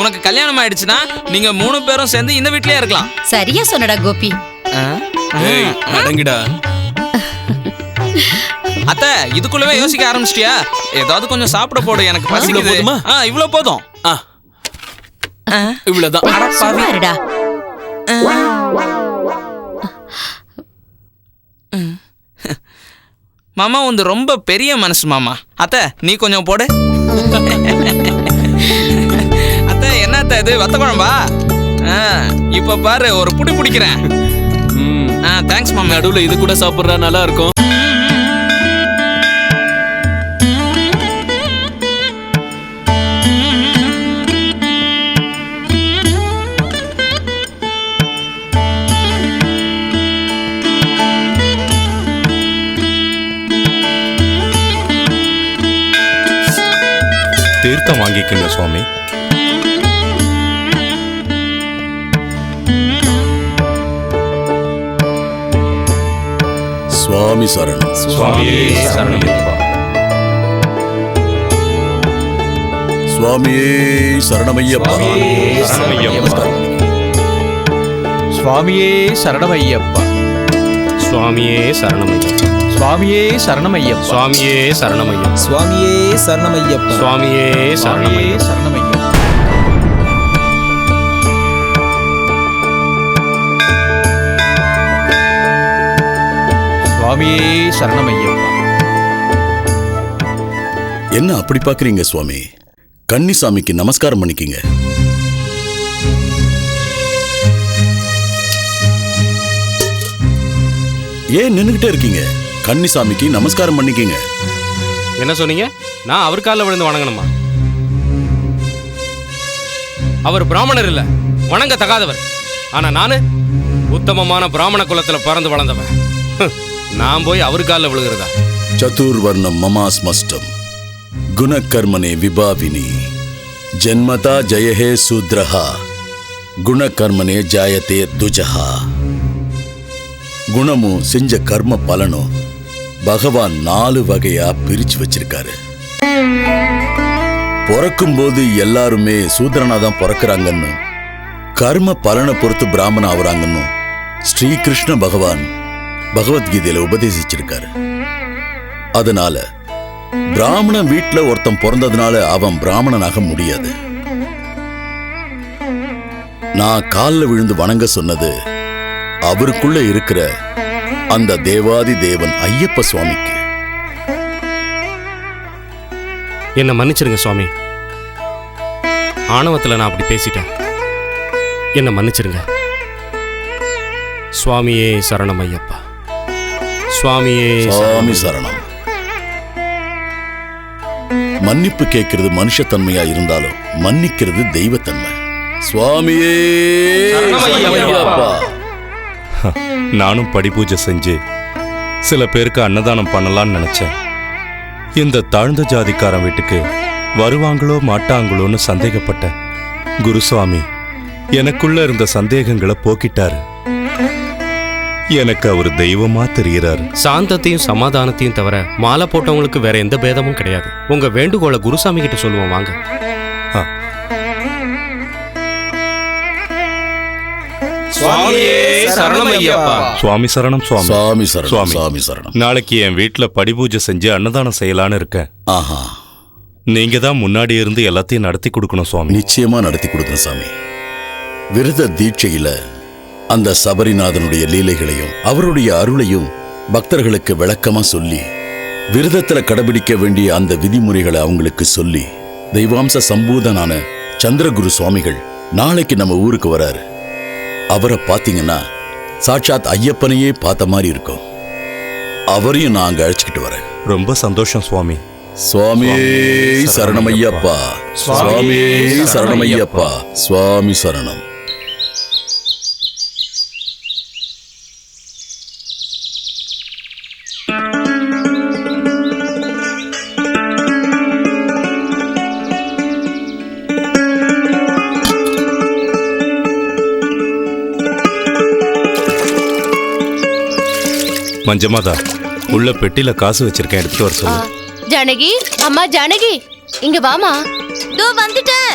உனக்கு கல்யாணம் ஆயிடுச்சுன்னா நீங்க 3 பேரும் சேர்ந்து இந்த வீட்லயே இருக்கலாம். சரியா சொன்னடா கோபி. ஏய், அடங்கிடா. அத்தை, இதுக்குள்ளவே யோசிக்க ஆரம்பிச்சிட்டியா? ஏதாவது கொஞ்சம் சாப்பிட போடு, எனக்கு பசிக்குது. போதுமா? இவ்வளவு போதும். இவ்வளவுதான். சும்மா இருடா. மாமா வந்து ரொம்ப பெரிய மனசு மாமா. அத்தை, நீ கொஞ்சம் போடு. அத்தை, என்ன அத்தை இது, வத்த குழம்பா? இப்ப பாரு, ஒரு புடி பிடிக்கிறேன். தேங்க்ஸ் மாமா. நடுவுல இது கூட சாப்பிடுறா, நல்லா இருக்கும். தீர்த்தம் வாங்கிக்கங்க சுவாமி. சுவாமி சரணம். சுவாமியே சரணமையப்பா. சுவாமியே சரணமையப்பா. சுவாமியே சரணமையப்பா. சுவாமியே சரணமையப்பா. சுவாமியே சரணமையப்பா. சுவாமியே சரணமையப்பா. சுவாமியே சரணமையப்பா. சுவாமியே சுவாமியே சரணமையப்பா. சுவாமியே சரணமையப்பா. என்ன அப்படி பாக்குறீங்க சுவாமி? கன்னிசாமிக்கு நமஸ்காரம் பண்ணிக்கிங்க. ஏன் நின்னுகிட்டே இருக்கீங்க? கன்னிசாமிக்கு நமஸ்காரம் பண்ணிக்கிங்க. என்ன சொன்னீங்க? நான் அவர் காலில் விழுந்து வணங்கணுமா? அவர் பிராமணர் இல்ல, வணங்க தகாதவர். ஆனா நானு உத்தமமான பிராமண குலத்துல பிறந்து வளர்ந்தவன். நான் போய் அவர் காலில் விழுகிறதா? சதுர்வர்ணம் மமாஸ்மஷ்டம் குணகர்மனே விபாவினி ஜன்மதா ஜயஹே சூத்ரஹா குணகர்மனே ஜாயத்தே துஜஹா. குணமும் செஞ்ச கர்ம பலனும் பகவான் 4 வகையா பிரிச்சு வச்சிருக்காரு. பிறக்கும் போது எல்லாருமே சூத்ரனா தான் பிறக்கிறாங்கன்னு கர்ம பலனை பொறுத்து பிராமணன் ஆகுறாங்கன்னு ஸ்ரீகிருஷ்ண பகவான் பகவத்கீதையில உபதேசிச்சிருக்காரு. அதனால பிராமணன் வீட்டுல ஒருத்தன் பிறந்ததுனால அவன் பிராமணனாக முடியாது. நான் காலில் விழுந்து வணங்க சொன்னது அவருக்குள்ள இருக்கிற அந்த தேவாதி தேவன் ஐயப்ப சுவாமிக்கு. என்ன மன்னிச்சிருங்க சுவாமி, ஆணவத்தில் நான் அப்படி பேசிட்டேன். என்ன மன்னிச்சிருங்க. சுவாமியே சரணம் ஐயப்பா. சுவாமியே சுவாமி சரணம். மன்னிப்பு கேட்கிறது மனுஷத்தன்மையா இருந்தாலும் மன்னிக்கிறது தெய்வத்தன்மை. சுவாமியே ஐயப்பா. நானும் படிபூஜை செஞ்சு சில பேருக்கு அன்னதானம் பண்ணலான்னு நினைச்சேன். இந்த தாழ்ந்த ஜாதிக்காரன் வீட்டுக்கு வருவாங்களோ மாட்டாங்களோன்னு சந்தேகப்பட்டேன். குருசுவாமி எனக்குள்ள இருந்த சந்தேகங்களை போக்கிட்டாரு. எனக்கு அவர் தெய்வமா தெரிகிறாரு. சாந்தத்தையும் சமாதானத்தையும் தவிர மாலை போட்டவங்களுக்கு வேற எந்த பேதமும் கிடையாது. உங்க வேண்டுகோளை குருசாமி கிட்ட சொல்லுவோம் வாங்க. சுவாமி சரணம் சுவாமி. சுவாமி சரணம். சுவாமி சரணம். நாளைக்கு என் வீட்டுல படிபூஜை செஞ்சு அன்னதானம் செய்யலான்னு இருக்கேன். ஆஹா, நீங்க தான் முன்னாடி இருந்து எல்லாத்தையும் நடத்தி கொடுக்கணும் சுவாமி. நிச்சயமா நடத்தி கொடுக்கணும் சாமி. விரத தீட்சையில அந்த சபரிநாதனுடைய லீலைகளையும் அவருடைய அருளையும் பக்தர்களுக்கு விளக்கமா சொல்லி, விரதத்துல கடைபிடிக்க வேண்டிய அந்த விதிமுறைகளை அவங்களுக்கு சொல்லி, தெய்வாம்ச சம்பூதனான சந்திரகுரு சுவாமிகள் நாளைக்கு நம்ம ஊருக்கு வராரு. அவரை பாத்தீங்கன்னா சாட்சாத் ஐயப்பனையே பார்த்த மாதிரி இருக்கும். அவரையும் நான் அங்க அழைச்சிக்கிட்டு வரேன். ரொம்ப சந்தோஷம் சுவாமி. சுவாமியே சரணமையப்பா. சுவாமியே சரணமையப்பா. சுவாமி சரணம். மஞ்சமாதா, உள்ள பெட்டில காசு வச்சிருக்கேன், எடுத்துட்டு வர சொல்லு. ஜானகி, அம்மா ஜானகி, இங்க வாமா. தோ வந்துட்டேன்.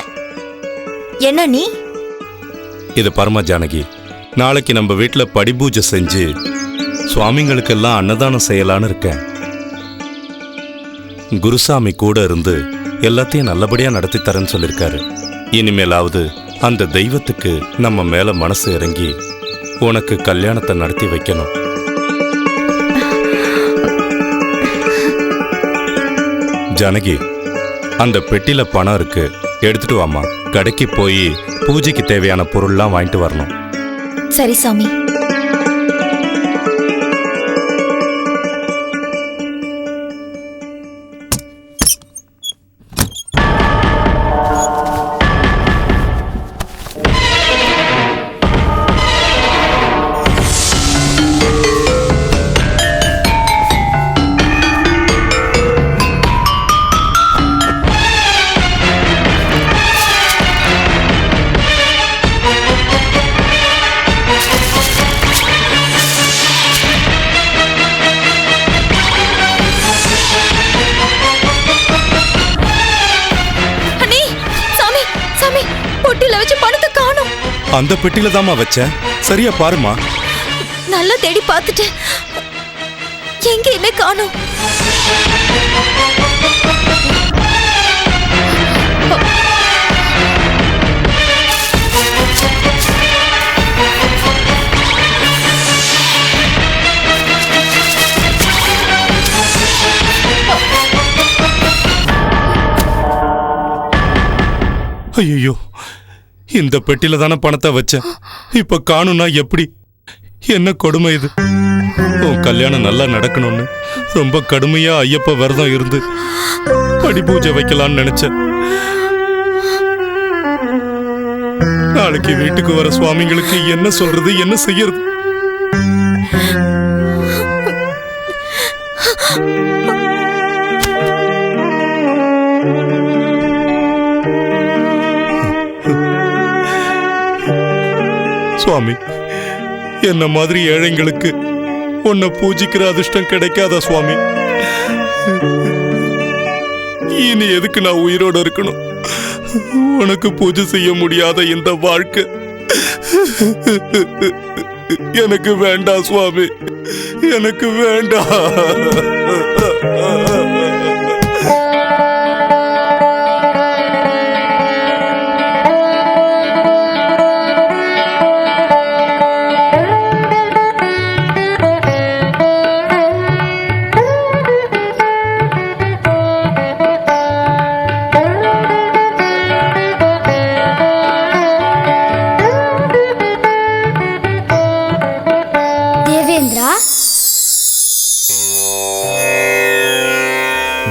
என்ன நீ? இது பரம ஜானகி, நாளைக்கு நம்ம வீட்டுல படிபூஜை செஞ்சு சுவாமிங்களுக்கெல்லாம் அன்னதானம் செய்யலான்னு இருக்கேன். குருசாமி கூட இருந்து எல்லாத்தையும் நல்லபடியா நடத்தி தரேன்னு சொல்லியிருக்காரு. இனிமேலாவது அந்த தெய்வத்துக்கு நம்ம மேல மனசு இறங்கி உனக்கு கல்யாணத்தை நடத்தி வைக்கணும். ஜானகி, அந்த பெட்டில பணம் இருக்கு, எடுத்துட்டு வாமா. கடைக்கு போய் பூஜைக்கு தேவையான பொருள்லாம் வாங்கிட்டு வரணும். சரி சாமி. அந்த பெட்டில தாமா வச்சேன், சரியா பாருமா. நல்லா தேடி பார்த்துட்டேன், எங்கேயுமே காணோம். ஐயோ, இந்த பெட்டில தானே பணத்தை வச்சேன், இப்ப காணும்னா எப்படி? என்ன கொடுமை இது! உன் கல்யாணம் நல்லா நடக்கணும்னு ரொம்ப கடுமையா ஐயப்ப விரதம் இருந்து படிபூஜை வைக்கலான்னு நினைச்சேன். நாளைக்கு வீட்டுக்கு வர சுவாமிங்களுக்கு என்ன சொல்றது, என்ன செய்யறது? சுவாமி, என்ன மாதிரி ஏழைங்களுக்கு உன்னை பூஜிக்கிற அதிர்ஷ்டம் கிடைக்காதா சுவாமி? இனி எதுக்கு நான் உயிரோட இருக்கணும்? உனக்கு பூஜை செய்ய முடியாத இந்த வாழ்க்கை எனக்கு வேண்டாம் சுவாமி, எனக்கு வேண்டாம்.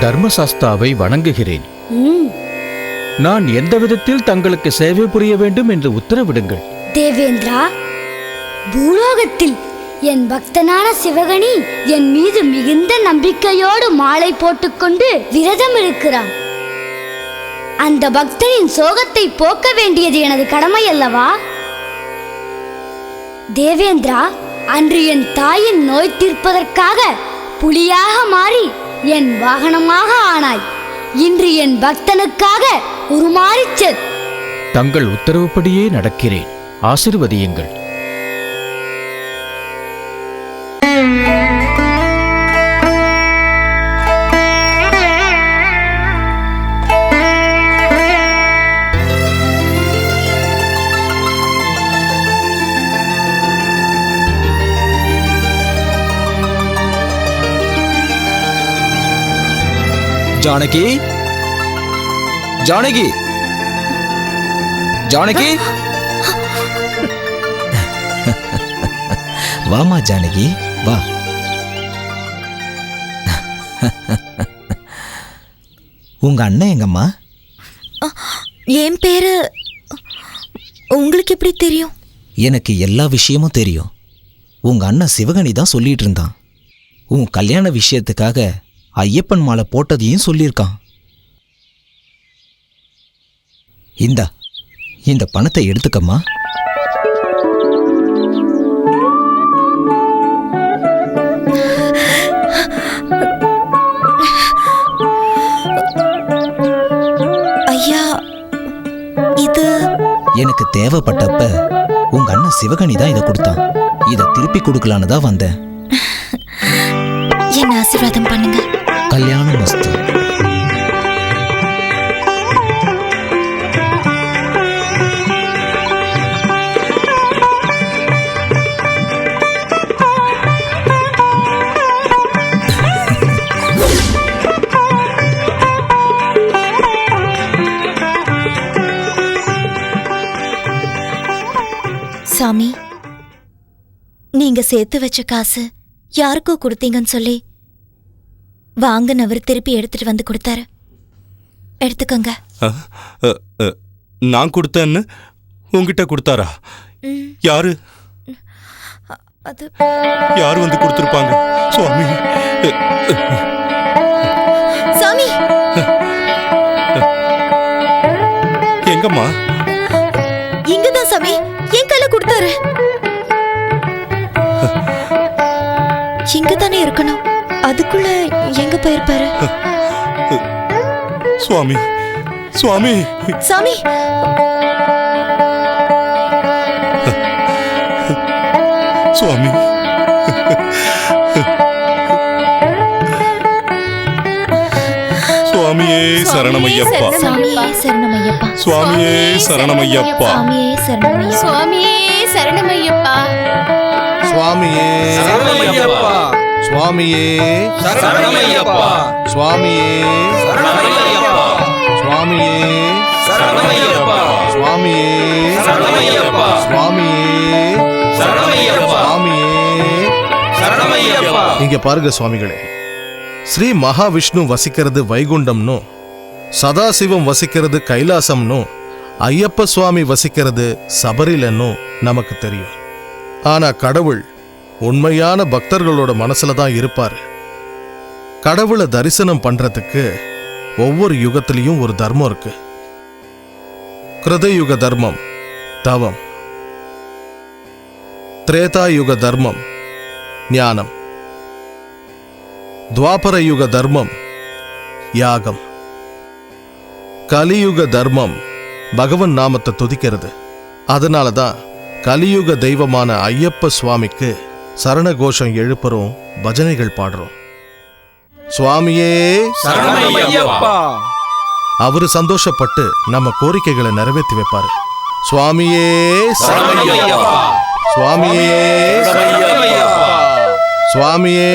தர்மசாஸ்தாவை வணங்குகிறேன். நான் எந்த விதத்தில் தங்களுக்கு சேவை புரிய வேண்டும் என்று உத்தரவிடுங்கள். தேவேந்திரா, பூலோகத்தில் என் பக்தனான சிவகணி என் மீது மிகுந்த நம்பிக்கையோடு மாலை போட்டுக்கொண்டு விரதம் இருக்கிறான். அந்த பக்தனின் சோகத்தை போக்க வேண்டியது எனது கடமை அல்லவா? தேவேந்திரா, அன்று என் தாயின் நோய் தீர்ப்பதற்காக புலியாக மாறி என் வாகனமாக ஆனாய். இன்று என் பக்தனுக்காக உருமாறிச் தங்கள் உத்தரவுப்படியே நடக்கிறேன். ஆசீர்வதியுங்கள். ஜானகி, ஜானகி, ஜானகி, வாமா ஜானகி, வா. உங்க அண்ணன் எங்கம்மா? என் பேரு உங்களுக்கு எப்படி தெரியும்? எனக்கு எல்லா விஷயமும் தெரியும். உங்க அண்ணன் சிவகணி தான் சொல்லிட்டு இருந்தான். உன் கல்யாண விஷயத்துக்காக ஐயப்பன் மாலை போட்டதையும் சொல்லியிருக்கான். இந்த பணத்தை எடுத்துக்கம்மா. ஐயா, இது எனக்கு தேவைப்பட்டப்ப உங்க அண்ணன் சிவகணி தான் இதை கொடுத்தான். இதை திருப்பி கொடுக்கலான்னு தான் வந்தேன். என்ன ஆசீர்வாதம் பண்ணுங்க. கல்யாணம் மஸ்து. சாமி, நீங்க சேர்த்து வச்ச காசு யாருக்கோ கொடுத்தீங்கன்னு சொல்லி வாங்கினவர் திருப்பி எடுத்துட்டு வந்து கொடுத்தாரு. எடுத்துக்கோங்க. நான் கொடுத்தேன்னு உங்ககிட்ட கொடுத்தாரா? யாரு யாரு வந்து கொடுத்திருப்பாங்க? சுவாமி, சாமி, எங்கம்மா? இங்கதான் சாமி, என் கையில கொடுத்தாரு. இங்கதானே இருக்கணும். அதுக்குள்ள எங்க போயிருப்பாரு? சுவாமி, சுவாமி, சாமி, சுவாமி, சுவாமியே சரணமையப்பா, சாமியே சரணமையப்பா, சுவாமியே சரணமையப்பா, சாமியே சரணமையப்பா, சுவாமியே சரணமையப்பா, சுவாமியே சரணமையப்பா, சுவாமியே சரணமையப்பா, சுவாமியே சரணமையப்பா, சுவாமியே சரணமையப்பா, சுவாமியே சரணமையப்பா, சுவாமியே சரணமையப்பா, சுவாமியே சரணமையப்பா. இங்க பாருங்க சுவாமிகளே, ஸ்ரீ மகாவிஷ்ணு வசிக்கிறது வைகுண்டம்னு, சதாசிவம் வசிக்கிறது கைலாசம்னு, ஐயப்ப சுவாமி வசிக்கிறது சபரிலன்னு நமக்கு தெரியும். ஆனா கடவுள் உண்மையான பக்தர்களோட மனசுல தான் இருப்பாரு. கடவுளை தரிசனம் பண்றதுக்கு ஒவ்வொரு யுகத்திலையும் ஒரு தர்மம் இருக்கு. கிருதயுக தர்மம் தவம், திரேதாயுக தர்மம் ஞானம், துவாபர யுக தர்மம் யாகம், கலியுக தர்மம் பகவன் நாமத்தை துதிக்கிறது. அதனாலதான் கலியுக தெய்வமான ஐயப்ப சுவாமிக்கு சரண கோஷம் எழுப்புறோம், பஜனைகள் பாடுறோம். சுவாமியே அவரு சந்தோஷப்பட்டு நம்ம கோரிக்கைகளை நிறைவேற்றி வைப்பாரு. சுவாமியே சுவாமியே சுவாமியே.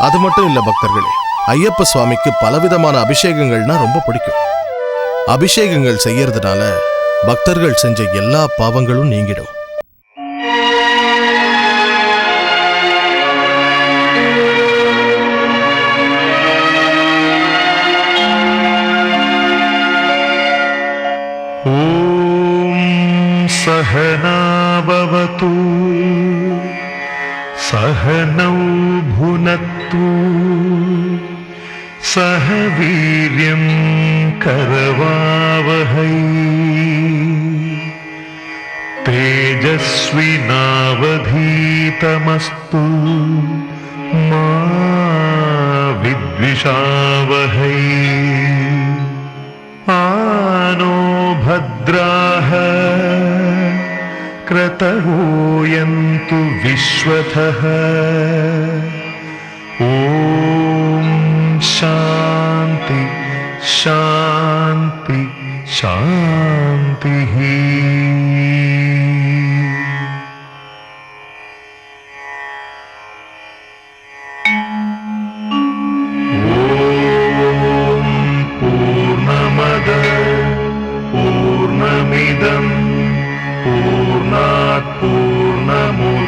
அது மட்டும் இல்ல பக்தர்களே, ஐயப்ப சுவாமிக்கு பலவிதமான அபிஷேகங்கள்னா ரொம்ப பிடிக்கும். அபிஷேகங்கள் செய்யறதுனால பக்தர்கள் செஞ்ச எல்லா பாவங்களும் நீங்கிடும். सहना भवतु सहनौ भुनक्तु सह वीर्यं करवावहै तेजस्विनावधीतमस्तु मा विद्विषावहै आनो भद्राः क्रतवो यन्तु विश्वतः ॐ शान्ति शान्ति शान्तिः. पूर्णमिदं पूर्णात् पूर्णमुदच्यते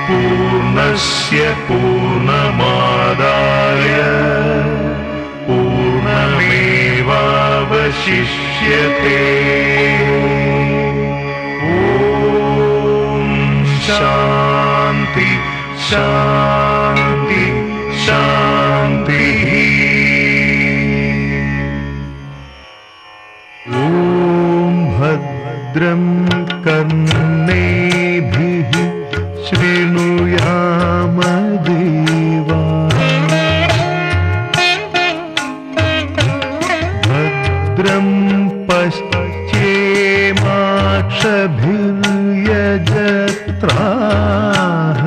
पूर्णस्य पूर्णमादाय पूर्णमेवावशिष्यते. ॐ शान्ति शान्ति शान्तिः. भद्रं कर्णेभिः शृणुयाम देवा भद्रं पश्येमाक्षभिर्यजत्राः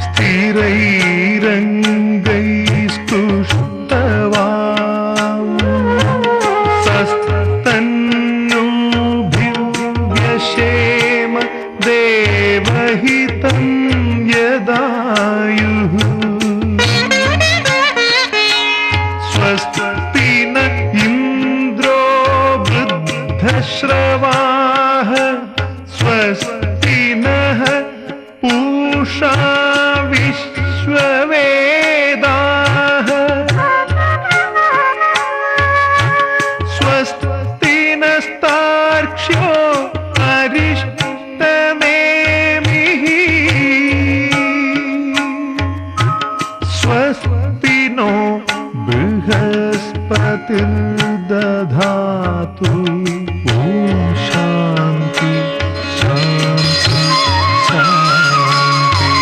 स्थिरैरङ्गैस्तुष्टवा सस्तन्नोभिर्व्यशेम देवहितं यदायुः स्वस्ति न इन्द्रो वृद्धश्रवाः स्वस्ति नः पूषा विश्ववेदाः स्वस्ति नस्तार्क्ष्यो अरिष्टनेमिः स्वस्ति नो बृहस्पतिर्दधातु. ॐ शान्ति शान्ति शान्ति.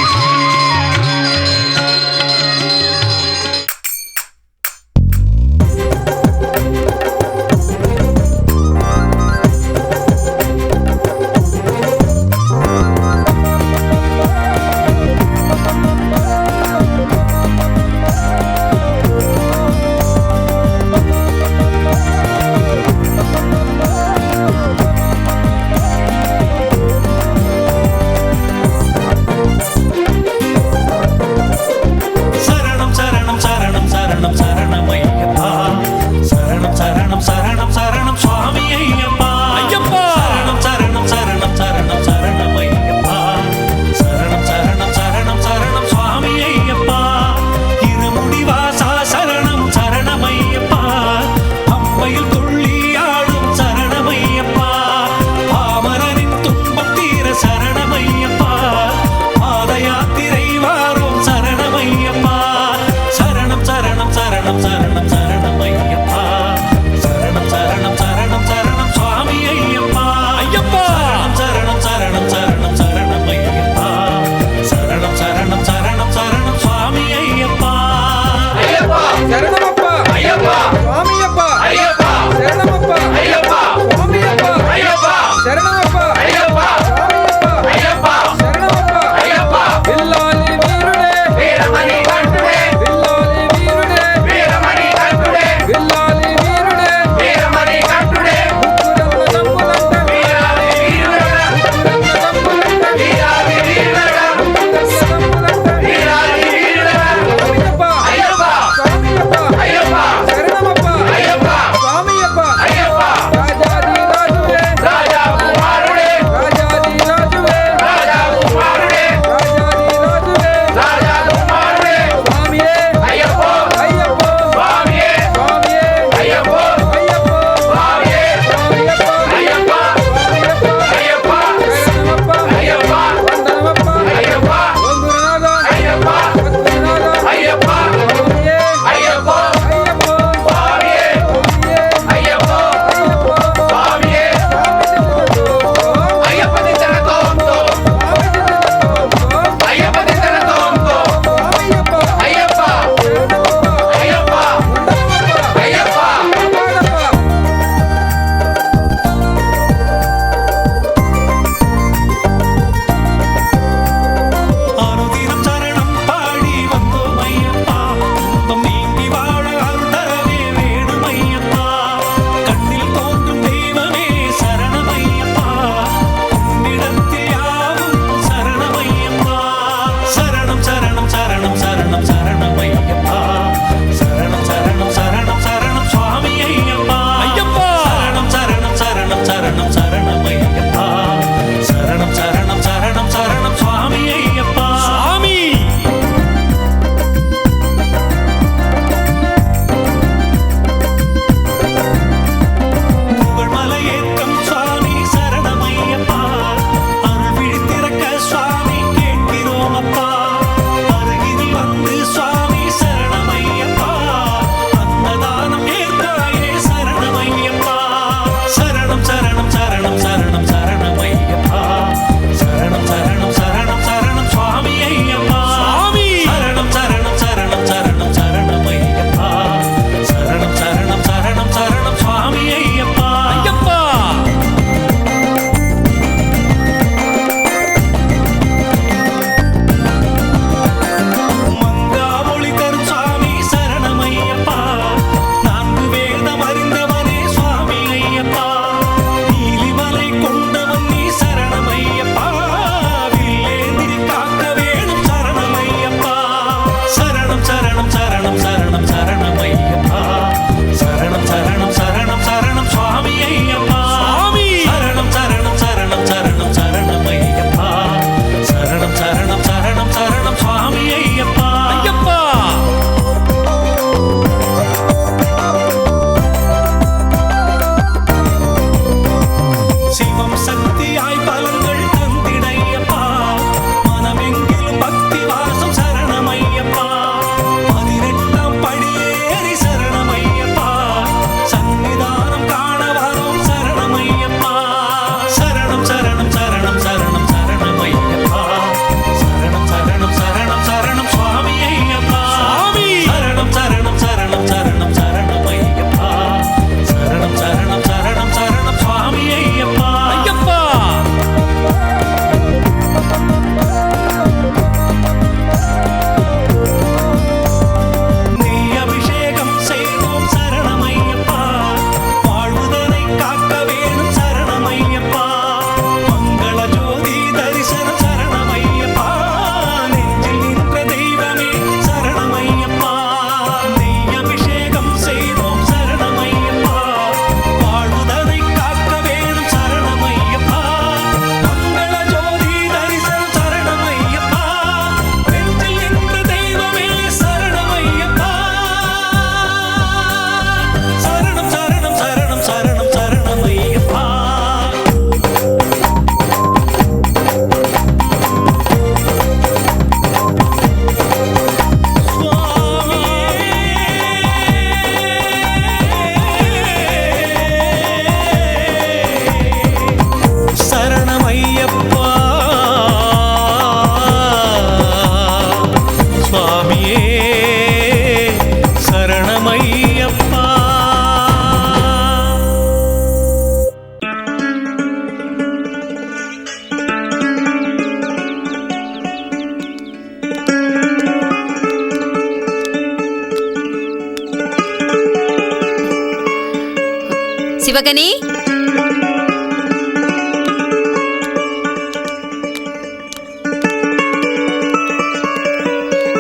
சிவகனி,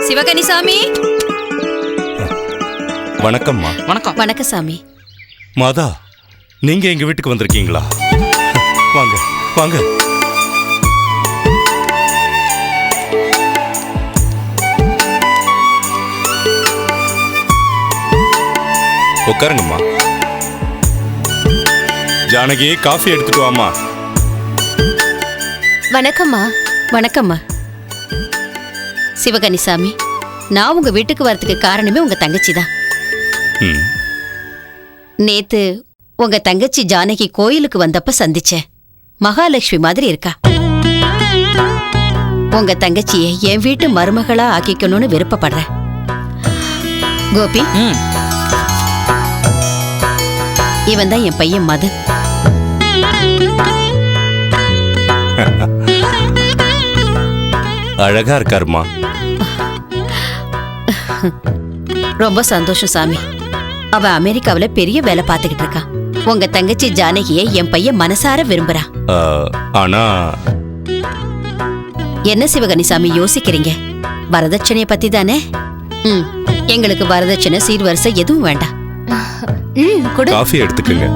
சிவகனி சாமி. வணக்கம்மா. வணக்கம். வணக்கம் சாமி. மாதா, நீங்க எங்க வீட்டுக்கு வந்திருக்கீங்களா? வாங்க வாங்க. உட்காருங்கம்மா. ஜானகி, காஃபி எடுத்துட்டு வாமா. வணக்கம்மா. வணக்கம்மா. சிவகனி சாமி, நான் உங்க வீட்டுக்கு வரதுக்கு காரணமே உங்க தங்கச்சி தான். நேத்து உங்க தங்கச்சி ஜானகி கோயிலுக்கு வந்தப்ப சந்திச்சேன். மகாலட்சுமி மாதிரி இருக்கா. உங்க தங்கச்சியை என் வீட்டு மருமகளா ஆக்கிக்கணும்னு விருப்பப்படுறேன். கோபி, இவன் தான் என் பையன் மது. அழகா இருக்காருமா. ரொம்ப சந்தோஷம் சாமி. அவ அமெரிக்காவில பெரிய வேலை பார்த்துக்கிட்டு இருக்கா. உங்க தங்கச்சி ஜானகியை என் பையன் மனசார விரும்புறா. ஆனா என்ன சிவகனி சாமி யோசிக்கிறீங்க? வரதட்சணைய பத்தி தானே? எங்களுக்கு வரதட்சணை சீர்வரிசை எதுவும் வேண்டாம். காஃபி எடுத்துக்கங்க.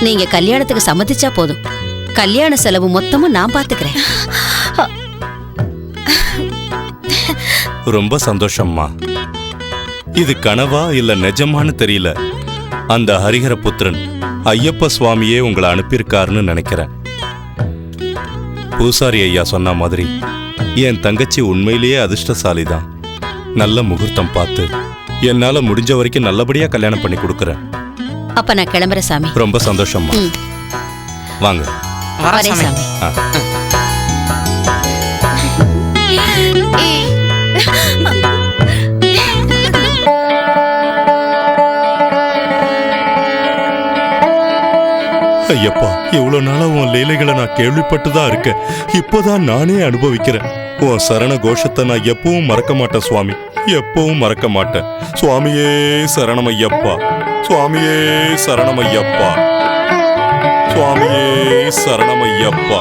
நீங்க கல்யாணத்துக்கு சம்மதிச்சா போதும். கல்யாண செலவு மொத்தமும் நான் பாத்துக்கிறேன். ரொம்ப சந்தோஷம்மா. இது கனவா இல்ல நிஜமான்னு தெரியல. அந்த ஹரிஹர புத்திரன் ஐயப்ப சுவாமியே உங்களை அனுப்பியிருக்காருன்னு நினைக்கிறேன். பூசாரி ஐயா சொன்ன மாதிரி என் தங்கச்சி உண்மையிலேயே அதிர்ஷ்டசாலிதான். நல்ல முகூர்த்தம் பார்த்து என்னால முடிஞ்ச வரைக்கும் நல்லபடியா கல்யாணம் பண்ணி கொடுக்கறேன். அப்ப நான் கிளம்புறேன் சாமி. ரொம்ப சந்தோஷம்மா. வாங்க. வரேன் சாமி. ஐயப்பா, இவ்வளவு நாளா உன் லீலைகளை நான் கேள்விப்பட்டுதான் இருக்கேன். இப்போதான் நானே அனுபவிக்கிறேன். உன் சரண கோஷத்தை நான் எப்பவும் மறக்க மாட்டேன் சுவாமி. எப்பவும் மறக்க மாட்டேன். சுவாமியே சரணமையப்பா, சுவாமியே சரணமையப்பா, சுவாமியே சரணமையப்பா.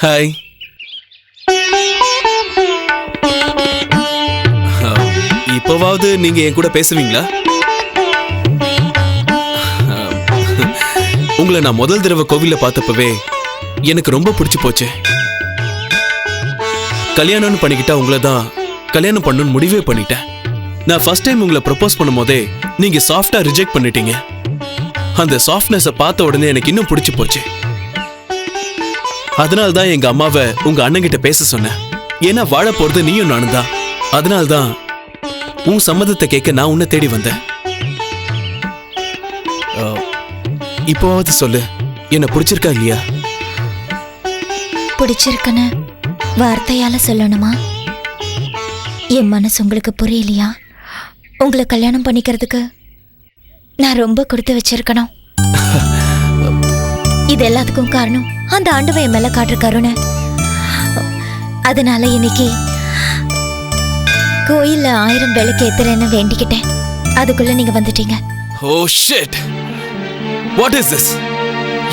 ஹாய். இப்போவாவது நீங்க என் கூட பேசுவீங்களா? உங்களை நான் முதல் தடவை கோவில்ல பார்த்தப்பவே எனக்கு ரொம்ப பிடிச்சு போச்சு. கல்யாணம்னு பண்ணிக்கிட்டா உங்களை தான் கல்யாணம் பண்ணணும்னு முடிவே பண்ணிட்டேன். நான் ஃபர்ஸ்ட் டைம் உங்களை ப்ரப்போஸ் பண்ணும் போதே நீங்க சாஃப்டா ரிஜெக்ட் பண்ணிட்டீங்க. அந்த சாஃப்ட்னஸை பார்த்த உடனே எனக்கு இன்னும் பிடிச்சு போச்சு. அதனால்தான் எங்க அம்மாவை உங்க அண்ணன் கிட்ட பேச சொன்னேன். ஏன்னா வாழ போறது நீயும் நானும் தான். அதனால்தான் உன் சம்மதத்தை கேட்க நான் உன்னை தேடி வந்தேன். இப்போவாவது சொல்லு, என்ன பிடிச்சிருக்கா இல்லையா? பிடிச்சிருக்குன்னு வார்த்தையால சொல்லணுமா? என் மனசு உங்களுக்கு புரியலையா? உங்களை கல்யாணம் பண்ணிக்கிறதுக்கு நான் ரொம்ப கொடுத்து வச்சிருக்கணும். இது எல்லாத்துக்கும் காரணம் அந்த ஆண்டவன் என் மேல காட்டுற கருணை. அதனால இன்னைக்கு கோயில்ல 1000 விளக்கு ஏத்துறேன்னு வேண்டிக்கிட்டேன். அதுக்குள்ள நீங்க வந்துட்டீங்க. Oh shit, what is this?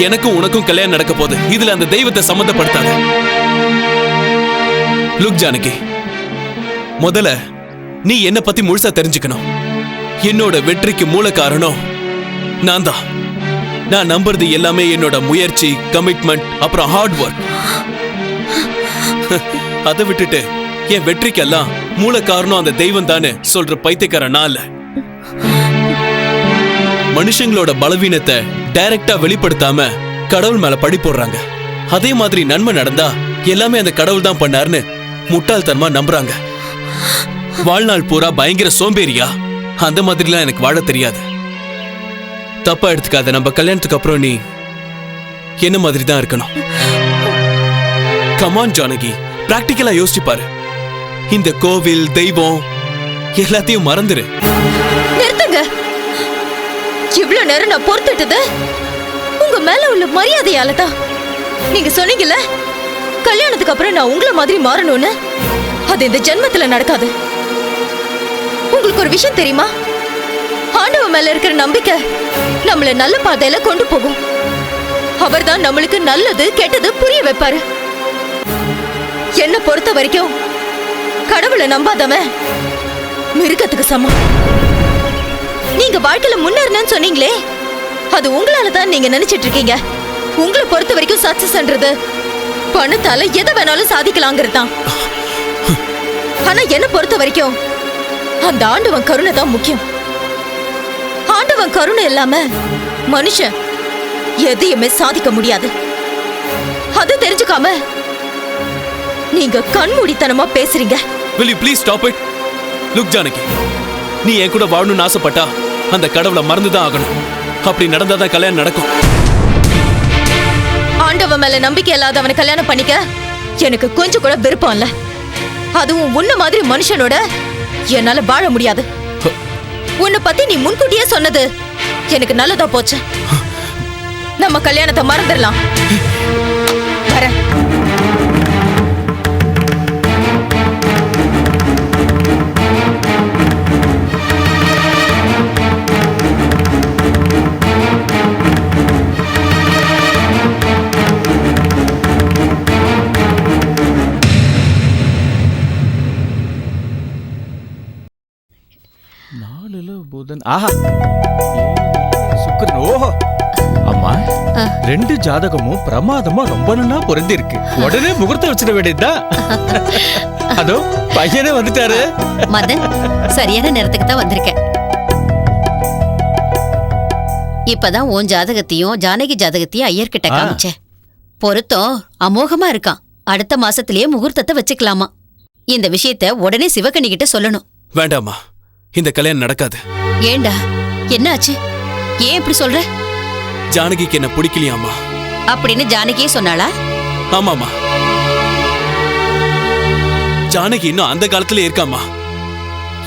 எனக்கும் உனக்கும் கல்யாணம் நடக்க போகுது. இதுல அந்த தெய்வத்தை சம்மந்தப்படுத்தாத. லுக் ஜானகி, முதல்ல நீ என்ன பத்தி முழுசா தெரிஞ்சுக்கணும். என்னோட வெற்றிக்கு மூல காரணம் நான் தான். நான் நம்புறது எல்லாமே என்னோட முயற்சி, கமிட்மெண்ட், அப்புறம் ஹார்ட் ஒர்க். அதை விட்டுட்டு என் வெற்றிக்கெல்லாம் மூல காரணம் அந்த தெய்வம் தானே சொல்ற பைத்தியக்காரன் நான் இல்ல. மனுஷங்களோட பலவீனத்தை டைரக்டா வெளிப்படுத்தாம கடவுள் மேல பழி போடுறாங்க. அதே மாதிரி நன்மை நடந்தா எல்லாமே அந்த கடவுள் தான் பண்ணாருன்னு முட்டாள்தனமா நம்புறாங்க. வாழ்நாள் பூரா பயங்கர சோம்பேறியா? அந்த மாதிரிலாம் எனக்கு வாழ தெரியாது. தப்பா எடுத்துக்காத. நம்ம கல்யாணத்துக்கு அப்புறம் நீ என்ன மாதிரி தான் இருக்கணும். கமான் ஜானகி, பிராக்டிக்கலா யோசிச்சு பாரு. இந்த கோவில் தெய்வம் எல்லாத்தையும் மறந்துரு. நிறுத்துங்க. இவ்வளவு நேரம் நான் பொறுத்துட்டது உங்க மேல உள்ள மரியாதையால தான். நீங்க சொன்னீங்கல்ல, கல்யாணத்துக்கு அப்புறம் நான் உங்களை மாதிரி மாறணும்னு. அது இந்த ஜென்மத்துல நடக்காது. உங்களுக்கு ஒரு விஷயம் தெரியுமா? ஆண்டவன் மேல இருக்கிற நம்பிக்கை நம்மள நல்ல பாதையில கொண்டு போகும். அவர்தான் நம்மளுக்கு நல்லது கெட்டது புரிய வைப்பாரு. என்ன பொறுத்த வரைக்கும் கடவுளை நம்பாதவன் மிருகத்துக்கு சமம். நீங்க வாழ்க்கையில முன்னேறணும்னு சொன்னீங்களே, அது உங்களால தான் நீங்க நினைச்சிட்டு இருக்கீங்க. உங்களை பொறுத்த வரைக்கும் சக்சஸ்ன்றது பணத்தால எதை வேணாலும் சாதிக்கலாங்கிறது தான். ஆனா என்ன பொறுத்த வரைக்கும் அந்த ஆண்டவன் கருணை தான் முக்கியம். ஆண்டவன் கருணை இல்லாம மனுஷன் எதையுமே சாதிக்க முடியாது. அது தெரிஞ்சுக்காம நீங்க கண்மூடித்தனமா பேசுறீங்க. Will you please stop it? Look Janaki, நீ என் கூட வாழணும்னு ஆசைப்பட்டா அந்த கடவுளை மறந்துதான் ஆகணும். அப்படி நடந்தாதான் கல்யாணம் நடக்கும். ஆண்டவன் மேல நம்பிக்கை இல்லாதவனை கல்யாணம் பண்ணிக்க எனக்கு கொஞ்சம் கூட விருப்பம் இல்ல. அதுவும் உன்ன மாதிரி மனுஷனோட என்னால வாழ முடியாது. உன்னை பத்தி நீ முன்கூட்டியே சொன்னது எனக்கு நல்லதா போச்சு. நம்ம கல்யாணத்தை மறந்துடலாம். வரேன். புதன், ஆஹா, சுக்கிரன். ஓஹோ அம்மா, 2 ஜாதகமும் பிரமாதமா ரொம்ப நல்லா பொருந்தி இருக்கு. உடனே முகூர்த்தம் வச்சிட வேண்டியதா. அதோ பையனே வந்துட்டாரு. மதன், சரியான நேரத்துக்கு தான் வந்திருக்கேன். இப்பதான் உன் ஜாதகத்தையும் ஜானகி ஜாதகத்தையும் ஐயர்கிட்ட காமிச்சேன். பொருத்தம் அமோகமா இருக்கான். அடுத்த மாசத்திலேயே முகூர்த்தத்தை வச்சுக்கலாமா. இந்த விஷயத்த உடனே சிவகணி கிட்ட சொல்லணும். வேண்டாமா, இந்த கல்யாணம் நடக்காது. ஏண்டா, என்ன ஆச்சு? ஏன் இப்படி சொல்ற? ஜானகிக்கு என்ன பிடிக்கலையாமா அப்படின்னு ஜானகியே சொன்னாளா? ஆமாமா, ஜானகி இன்னும் அந்த காலத்துல இருக்காமா.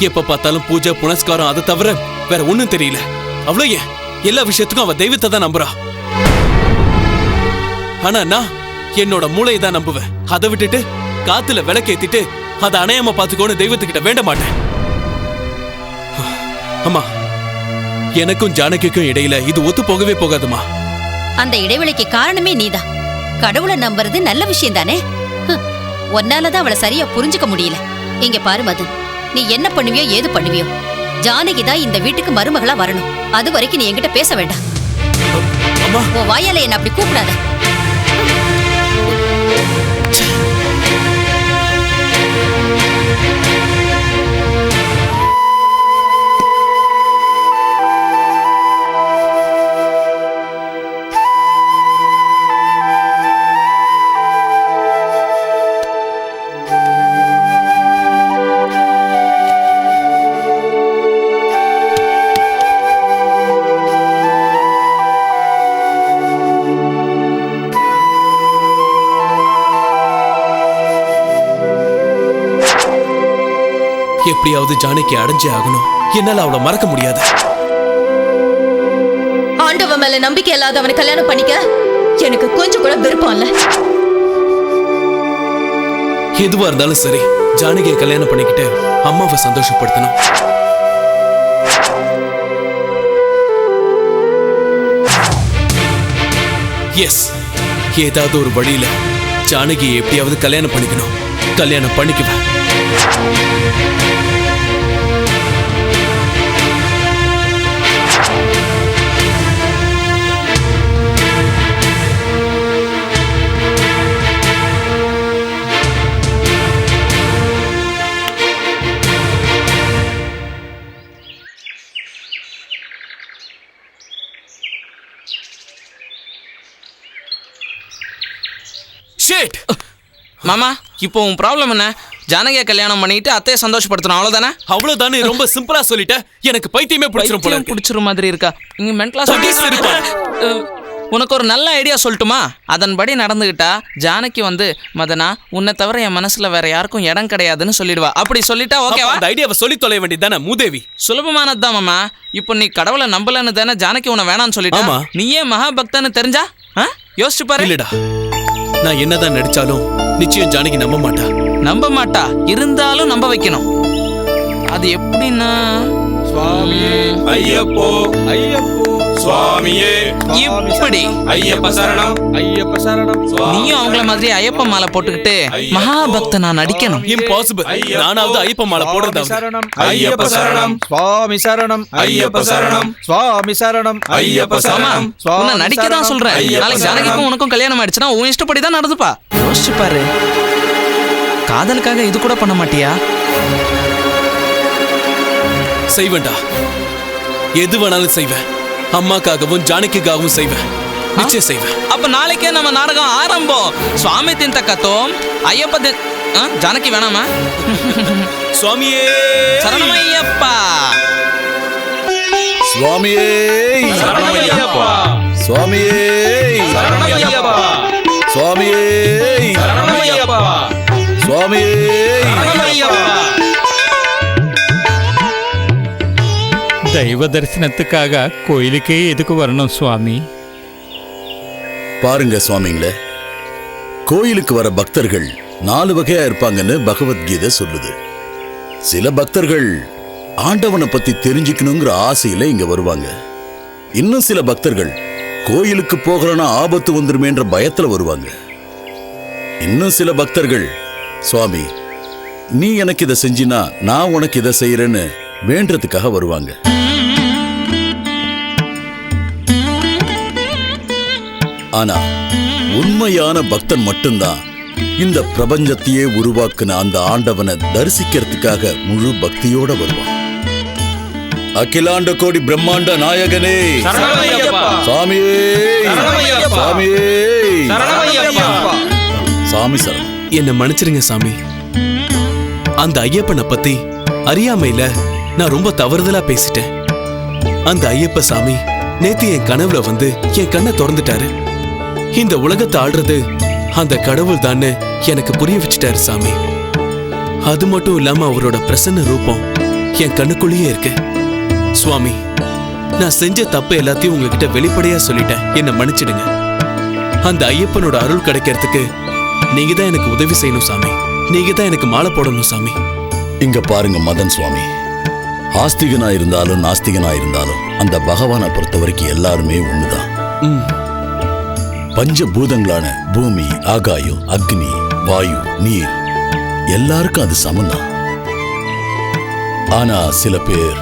எப்ப பார்த்தாலும் பூஜை புனஸ்காரம், அதை தவிர வேற ஒண்ணும் தெரியல. அவ்வளவு ஏன் எல்லா விஷயத்துக்கும் அவ தெய்வத்தை தான் நம்புறா. ஆனா நான் என்னோட மூளையை தான் நம்புவேன். அதை விட்டுட்டு காத்துல விளக்கேத்திட்டு அதை அணையாம பாத்துக்கோன்னு தெய்வத்துக்கிட்ட வேண்ட மாட்டேன். அம்மா, எனக்கும் ஜானகிக்கும் இடையில இது ஒத்து போகவே போகாதுமா. அந்த இடைவெளிக்கு காரணமே நீதான். கடவுளை நம்புறது நல்ல விஷயம் தானே. ஒன்னாலதான் அவளை சரியா புரிஞ்சுக்க முடியல. இங்க பாரு மதன், நீ என்ன பண்ணுவியோ ஏது பண்ணுவியோ, ஜானகி தான் இந்த வீட்டுக்கு மருமகளா வரணும். அது வரைக்கும் நீ என்கிட்ட பேச வேண்டாம். உன் வாயால என்ன அப்படி கூப்பிடாத. எப்படியாவது ஜானகி அடைஞ்சே ஆகணும். என்னால அவளை மறக்க முடியாது. ஆண்டவன் மேல நம்பிக்கை இல்லாதவனை கல்யாணம் பண்ணிக்க எனக்கு கொஞ்சம் கூட விருப்பம் இல்ல. எதுவா இருந்தாலும் சரி, ஜானகியை கல்யாணம் பண்ணிக்கிட்டு அம்மாவை சந்தோஷப்படுத்தணும். எஸ், ஏதாவது ஒரு வழியில ஜானகியை எப்படியாவது கல்யாணம் பண்ணிக்கணும். கல்யாணம் பண்ணிக்குவேன். மாமா, இப்போ உன் ப்ராப்ளம் என்ன? ஜானகியை கல்யாணம் பண்ணிட்டு அத்தையை சந்தோஷப்படுத்தணும், அவ்வளவுதானே? அவ்வளவுதானே. ரொம்ப சிம்பிளா சொல்லிட்ட. எனக்கு பைத்தியமே பிடிச்சிரும் மாதிரி இருக்கா. இங்க மென்டலா உனக்கு ஒரு நல்ல ஐடியா சொல்லட்டுமா? அதன்படி நடந்துகிட்டா ஜானகி வந்து மதனா உன்னை தவிர என் மனசுல வேற யாருக்கும் இடம் கிடையாதுன்னு சொல்லிடுவா. அப்படி சொல்லிட்டா ஓகேவா? அந்த ஐடியாவை சொல்லி தொலை வேண்டியதானே மூதேவி. சுலபமானதுதான் மாமா. இப்போ நீ கடவுளை நம்பலன்னு தானே ஜானகி உன்னை வேணான்னு சொல்லிட்டா. நீயே மகாபக்தன்னு தெரிஞ்சா யோசிச்சு பாரு. இல்லடா, நான் என்னதான் நடிச்சாலும் நிச்சயம் ஜானகி நம்ப மாட்டா. நம்ப மாட்டா, இருந்தாலும் நம்ப வைக்கணும். அது எப்படின்னா சுவாமியே ஐயப்போ ஐயப்போ சுவாமியே இப்படி ஐயப்ப சரணம் ஐயப்ப சரணம். நீயும் அவங்கள மாதிரி ஐயப்ப மாலை போட்டுக்கிட்டு மகாபக்தனா நடிக்கணும். இம்பாசிபிள். நானாவது ஐயப்ப மாலை போடுறதா? ஐயப்ப சரணம் சுவாமி சரணம் ஐயப்ப சரணம் சுவாமி சரணம் ஐயப்ப சரணம். உன்னை நடிக்க தான் சொல்றேன். நாளைக்கு ஜானகிக்கும் உனக்கும் கல்யாணம் ஆயிடுச்சுன்னா உன் இஷ்டப்படி தான் நடந்துப்பா. யோசிச்சு பாரு. காதலுக்காக இது கூட பண்ண மாட்டியா? செய்வேண்டா, எது வேணாலும் செய்வேன். அம்மாக்காகவும் ஜானகிக்காகவும் செய்வேன். நிச்சயம் செய்வேன். அப்ப நாளைக்கே நம்ம நாடகம் ஆரம்பம். சுவாமி தின் தக்கத்தோம் ஐயப்ப ஜானகி வேணாமா? சுவாமியே சரணமையப்பா. சுவாமியே சரணமையப்பா சுவாமியே சரணமையப்பா சுவாமியே சரணமையப்பா சுவாமியே சரணமையப்பா. தெய்வ தரிசனத்துக்காக கோயிலுக்கே எதுக்கு வரணும் சுவாமி? பாருங்க சுவாமிங்களே, கோயிலுக்கு வர பக்தர்கள் 4 வகையா இருப்பாங்கன்னு பகவத்கீதை சொல்லுது. சில பக்தர்கள் ஆண்டவனை பத்தி தெரிஞ்சுக்கணுங்கிற ஆசையில இங்க வருவாங்க. இன்னும் சில பக்தர்கள் கோயிலுக்கு போகலன்னா ஆபத்து வந்துருமேன்ற பயத்துல வருவாங்க. இன்னும் சில பக்தர்கள் சுவாமி நீ எனக்கு இதை செஞ்சினா நான் உனக்கு இதை செய்யறேன்னு வேண்டதுக்காக வருவாங்க. ஆனா உண்மையான பக்தன் மட்டும்தான் இந்த பிரபஞ்சத்தையே உருவாக்குன அந்த ஆண்டவனை தரிசிக்கிறதுக்காக முழு பக்தியோட வருவான். அகிலாண்ட கோடி பிரம்மாண்ட நாயகனே சாமியே சாமியே சாமி சரணம். என்ன மன்னிச்சிருங்க சாமி. அந்த ஐயப்பனை பத்தி அறியாமையில நான் ரொம்ப தவறுதலா பேசிட்டேன். அந்த ஐயப்ப சாமி நேத்து என் கனவுல வந்து என் கண்ணை திறந்துட்டாரு. இந்த உலகத்தை ஆள்றது அந்த கடவுள் தான்னு எனக்கு புரிய வச்சுட்டாரு சாமி. அது மட்டும் இல்லாம அவரோட பிரசன்ன ரூபம் என் கண்ணுக்குள்ளேயே இருக்கு. சுவாமி, நான் செஞ்ச தப்பு எல்லாத்தையும் உங்ககிட்ட வெளிப்படையா சொல்லிட்டேன். என்ன மன்னிச்சிடுங்க. அந்த ஐயப்பனோட அருள் கிடைக்கிறதுக்கு நீங்க தான் எனக்கு உதவி செய்யணும் சாமி. நீங்க தான் எனக்கு மாலை போடணும் சாமி. இங்க பாருங்க மதன் சுவாமி, ஆஸ்திகனா இருந்தாலும் நாஸ்திகனா இருந்தாலும் அந்த பகவானை பொறுத்த வரைக்கும் எல்லாருமே ஒண்ணுதான். பஞ்சபூதங்களான பூமி, ஆகாயம், அக்னி, வாயு, நீர் எல்லாருக்கும் அது சமந்தான். ஆனா சில பேர்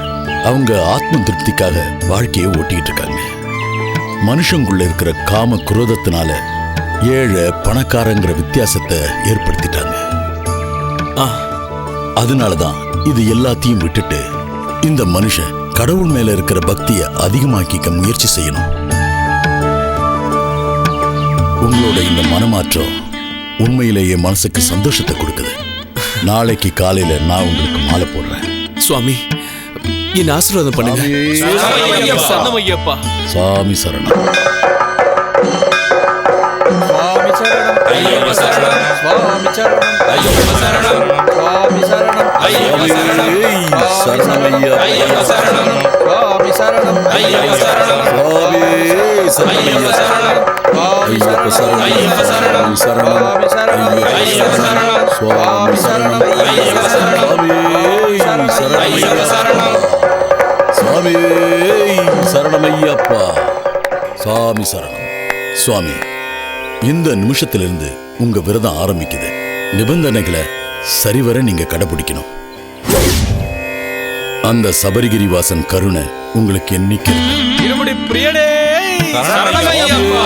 அவங்க ஆத்ம திருப்திக்காக வாழ்க்கையை ஓட்டிக்கிட்டு இருக்காங்க. மனுஷங்குள்ள இருக்கிற காம குரோதத்தினால ஏழை பணக்காரங்கிற வித்தியாசத்தை ஏற்படுத்திட்டாங்க. அதனாலதான் இது எல்லாத்தையும் விட்டுட்டு இந்த மனுஷன் கடவுள் மேல இருக்கிற பக்தியை அதிகமாக்கிக்க முயற்சி செய்யணும். உங்களோட இந்த மனமாற்றம் உண்மையிலேயே மனசுக்கு சந்தோஷத்தை கொடுக்குது. நாளைக்கு காலையில நான் உங்களுக்கு மாலை போடுறேன். சுவாமி, என் ஆசீர்வாதம் பண்ணுங்க. சரணமையப்பா. சாமி சரணம். சுவாமி சரணம் ஐயப்ப சரணம் சுவாமி சரணம் ஐயப்ப சரணம் சுவாமி சரணம் ஐயப்ப சரணம் ஐயப்ப சரணம் சுவாமி சரணம் ஐயப்ப சரணம் ஐயப்ப சரணம் ஐயப்ப சரணம் ஐயப்ப சரணம் ஐயப்ப சரணம் ஐயப்ப சரணம் ஐயப்ப சரணம் ஐயப்ப சரணம் ஐயப்ப சரணம் சுவாமி சரணமையப்பா. சாமி சரணம். சுவாமி, இந்த நிமிஷத்திலிருந்து உங்க விரதம் ஆரம்பிக்குது. நிபந்தனைகளை சரிவர நீங்க கடைபிடிக்கணும். அந்த சபரிகிரிவாசன் கருணை உங்களுக்கு என்னைக்கு இருமுடி பிரியனே சரணமையப்பா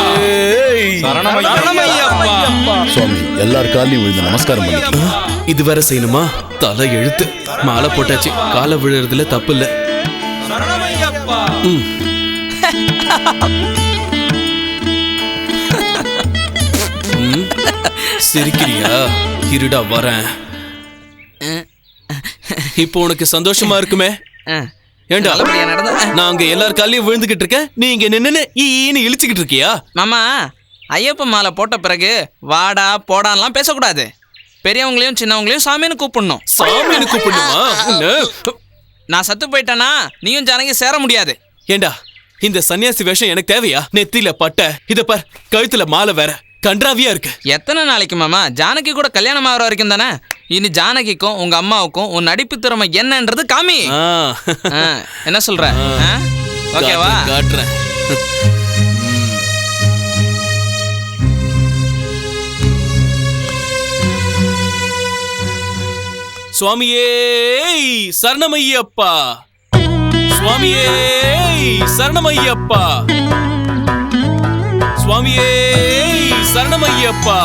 சரணமையப்பா. சுவாமி எல்லார் காலையும் விழுந்து நமஸ்காரம் பண்ணிக்கலாம். இது வேற செய்யணுமா? தலை எழுத்து. மாலை போட்டாச்சு, காலை விழுறதுல தப்பு இல்ல. சரணமையப்பா. சிரிக்கிறியா? இருடா வரேன். இப்போ உனக்கு சந்தோஷமா இருக்குமே? ஏண்டா நல்லபடியா நடந்து நான் அங்க எல்லார் காலையும் விழுந்துகிட்டு இருக்கேன், நீ இங்க நின்னு ஈன்னு இழிச்சுக்கிட்டு இருக்கியா? மாமா, ஐயப்ப மாலை போட்ட பிறகு வாடா போடான்லாம் பேசக்கூடாது. பெரியவங்களையும் சின்னவங்களையும் சாமின்னு கூப்பிடணும். சாமின்னு கூப்பிடணுமா? நான் சத்து போயிட்டேனா நீயும் ஜானகி சேர முடியாது. ஏண்டா இந்த சன்னியாசி வேஷம் எனக்கு தேவையா? நெத்தியில பட்டை, இத பார் கழுத்துல மாலை வேற, கன்றாவியா இருக்கு. எத்தனை நாளைக்கு மாமா? ஜானகி கூட கல்யாணம் ஆகிற வரைக்கும் தானே. இனி ஜானகிக்கும் உங்க அம்மாவுக்கும் உன் நடிப்பு திறமை என்னன்றது காமி. என்ன சொல்ற? ஓகேவா? காட்டுறேன். சுவாமியே சரணமையப்பா, சுவாமியே சரணமையப்பா, சுவாமியே சரணமையப்பா,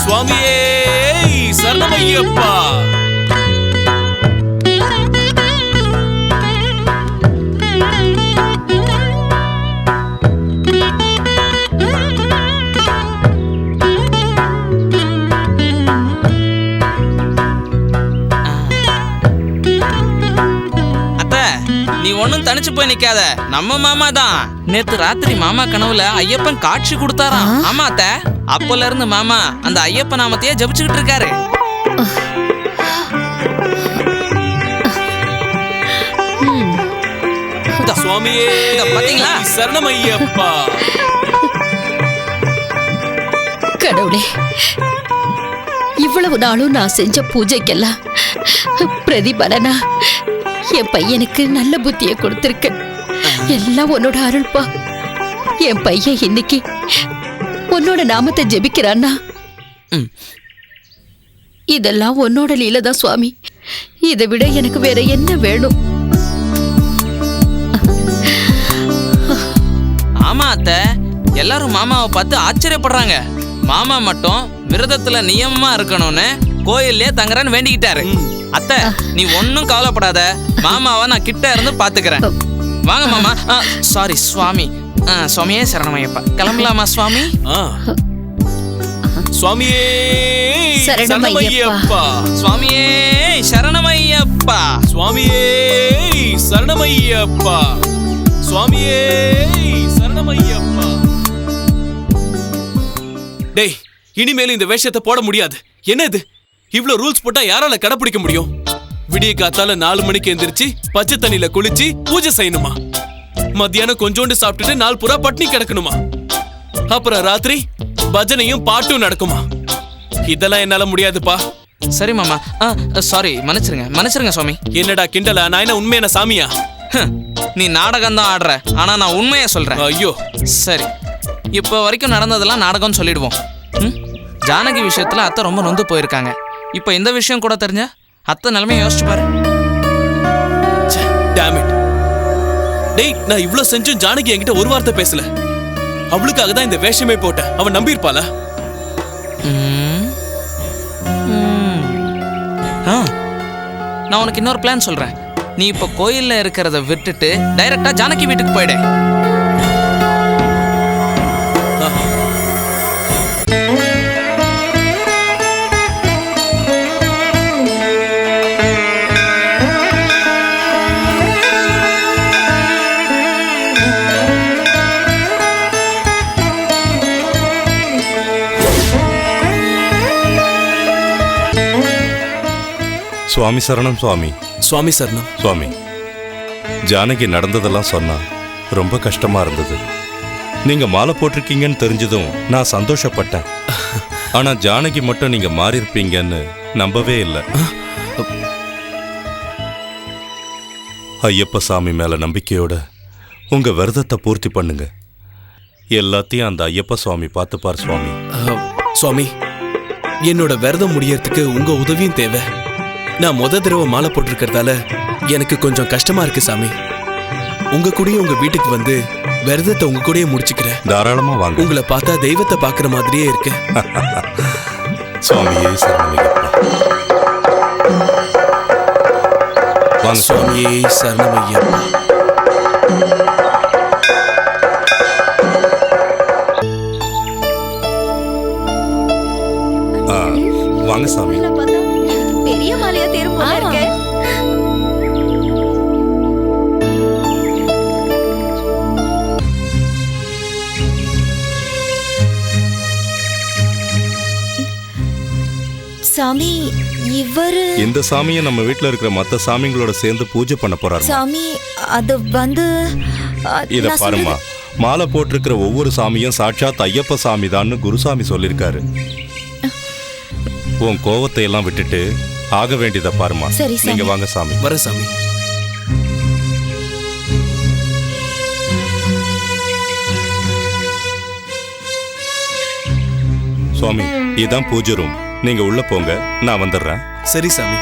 சுவாமியே சரணமையப்பா. நீ ஒன்னும் தனிச்சு போய் நிக்காத, நம்ம மாமா தான். நேத்து ராத்திரி மாமா கனவுல ஐயப்பன் காட்சி கொடுத்தாராம். ஆமா அத்த, அப்பல இருந்து மாமா அந்த ஐயப்ப நாமத்தையே ஜபிச்சுக்கிட்டு இருக்காரு. சுவாமியே பாத்தீங்களா? சரணமையப்பா. கடவுளே, இவ்வளவு நாளும் நான் செஞ்ச பூஜைக்கெல்லாம் பிரதிபலனா என் பையனுக்கு நல்ல புத்தியை கொடுத்திருக்க. எல்லாம் உன்னோட அருள்பா. என் பையன் இன்னைக்கு உன்னோட நாமத்தை ஜெபிக்கிறான்னா இதெல்லாம் உன்னோட லீலதான் சுவாமி. இதை விட எனக்கு வேற என்ன வேணும்? ஆமா அத்த, எல்லாரும் மாமாவை பார்த்து ஆச்சரியப்படுறாங்க. மாமா மட்டும் விரதத்துல நியமமா இருக்கணும்னு கோயிலே தங்குறேன்னு வேண்டிக்கிட்டாரு. அத்தை, நீ ஒன்னும் கவலைப்படாத, மாமாவை நான் கிட்ட இருந்து பாத்துக்கிறேன். வாங்க மாமா. சாரி சுவாமி. சுவாமியே சரணமையப்பா. கிளம்பலாமா சுவாமி? சுவாமியே சரணமையப்பா, சுவாமியே சரணமையப்பா, சுவாமியே சரணமையப்பா, சுவாமியே சரணமையப்பா. டேய், இனிமேல் இந்த வேஷத்தை போட முடியாது. என்ன இது? இவ்ளோ ரூல்ஸ் போட்டா யாரால கடைபிடிக்க முடியும்? விடிய காத்தால 4 மணிக்கு எந்திரிச்சு பச்சை தண்ணியில குளிச்சு பூஜை செய்யணுமா? மத்தியானம் கொஞ்சோண்டு சாப்பிட்டுட்டு 4 புறா பட்னி கிடக்கணுமா? அப்புறம் ராத்திரி பஜனையும் பாட்டும் நடக்குமா? இதெல்லாம் என்னால முடியாதுப்பா. சரி மாமா, சாரி, மன்னிச்சிருங்க சுவாமி. என்னடா கிண்டலா? நான் என்ன உண்மையான சாமியா? நீ நாடகம் தான் ஆடுற, ஆனா நான் உண்மையை சொல்றேன். ஐயோ சரி, இப்போ வரைக்கும் நடந்ததெல்லாம் நாடகம்னு சொல்லிடுவோம். ஜானகி விஷயத்துல அத்தை ரொம்ப நொந்து போயிருக்காங்க. இப்போ இந்த விஷயம் கூட தெரிஞ்சா அத்தை நிலைமையை யோசிச்சு பாரு. டேய், நான் இவ்ளோ செஞ்சும் ஜானகி என்கிட்ட ஒரு வார்த்தை பேசல. அவளுக்காக தான் இந்த வேஷமே போட்டேன். அவன் நம்பியிருப்பாளா? நான் உனக்கு இன்னொரு பிளான் சொல்றேன். நீ இப்போ கோயில்ல இருக்கிறத விட்டுட்டு டைரக்டா ஜானகி வீட்டுக்கு போயிடு. சுவாமி சரணம் சுவாமி. சுவாமி சரணம் சுவாமி. ஜானகி நடந்ததெல்லாம் சொன்னா ரொம்ப கஷ்டமா இருந்தது. நீங்க மாலை போட்டிருக்கீங்கன்னு தெரிஞ்சதும் நான் சந்தோஷப்பட்டேன். ஆனா ஜானகி மட்டும் நீங்க மாறி இருப்பீங்கன்னு நம்பவே இல்லை. ஐயப்ப சாமி மேல நம்பிக்கையோட உங்க விரதத்தை பூர்த்தி பண்ணுங்க. எல்லாத்தையும் அந்த ஐயப்ப சுவாமி பார்த்துப்பார் சுவாமி. சுவாமி, என்னோட விரதம் முடியறதுக்கு உங்க உதவியும் தேவை. நான் தடவை மாலை போட்டிருக்கிறதால எனக்கு கொஞ்சம் கஷ்டமா இருக்கு சாமி. உங்க கூடயே உங்க வீட்டுக்கு வந்து விரதத்தை உங்க கூடயே முடிச்சுக்கிறேன். தாராளமா வாங்க. உங்களை பார்த்தா தெய்வத்தை பார்க்குற மாதிரியே இருக்கு. சுவாமியே சரணமையப்பா. வாங்க. சுவாமியே சரணமையப்பா. வாங்க சாமி. பெரிய மாலையா தேரும் போல இருக்கு. சாமி இவரு இந்த சாமியை நம்ம வீட்ல இருக்கிற மத்த சாமிங்களோட சேர்ந்து பூஜை பண்ண போறாரு. சாமி அது வந்து இத நான் பாருமா, மாலை போட்டிருக்கிற ஒவ்வொரு சாமியும் சாட்சாத் ஐயப்ப சாமி தான்னு குருசாமி சொல்லிருக்காரு. உன் கோவத்தை எல்லாம் விட்டுட்டு ஆக வேண்டியதை பாருமா. சரி, சாமி. நீங்க வாங்க சாமி. வர சாமி. சுவாமி, இதான் பூஜை ரூம். நீங்க உள்ள போங்க, நான் வந்துடுறேன். சரி சாமி.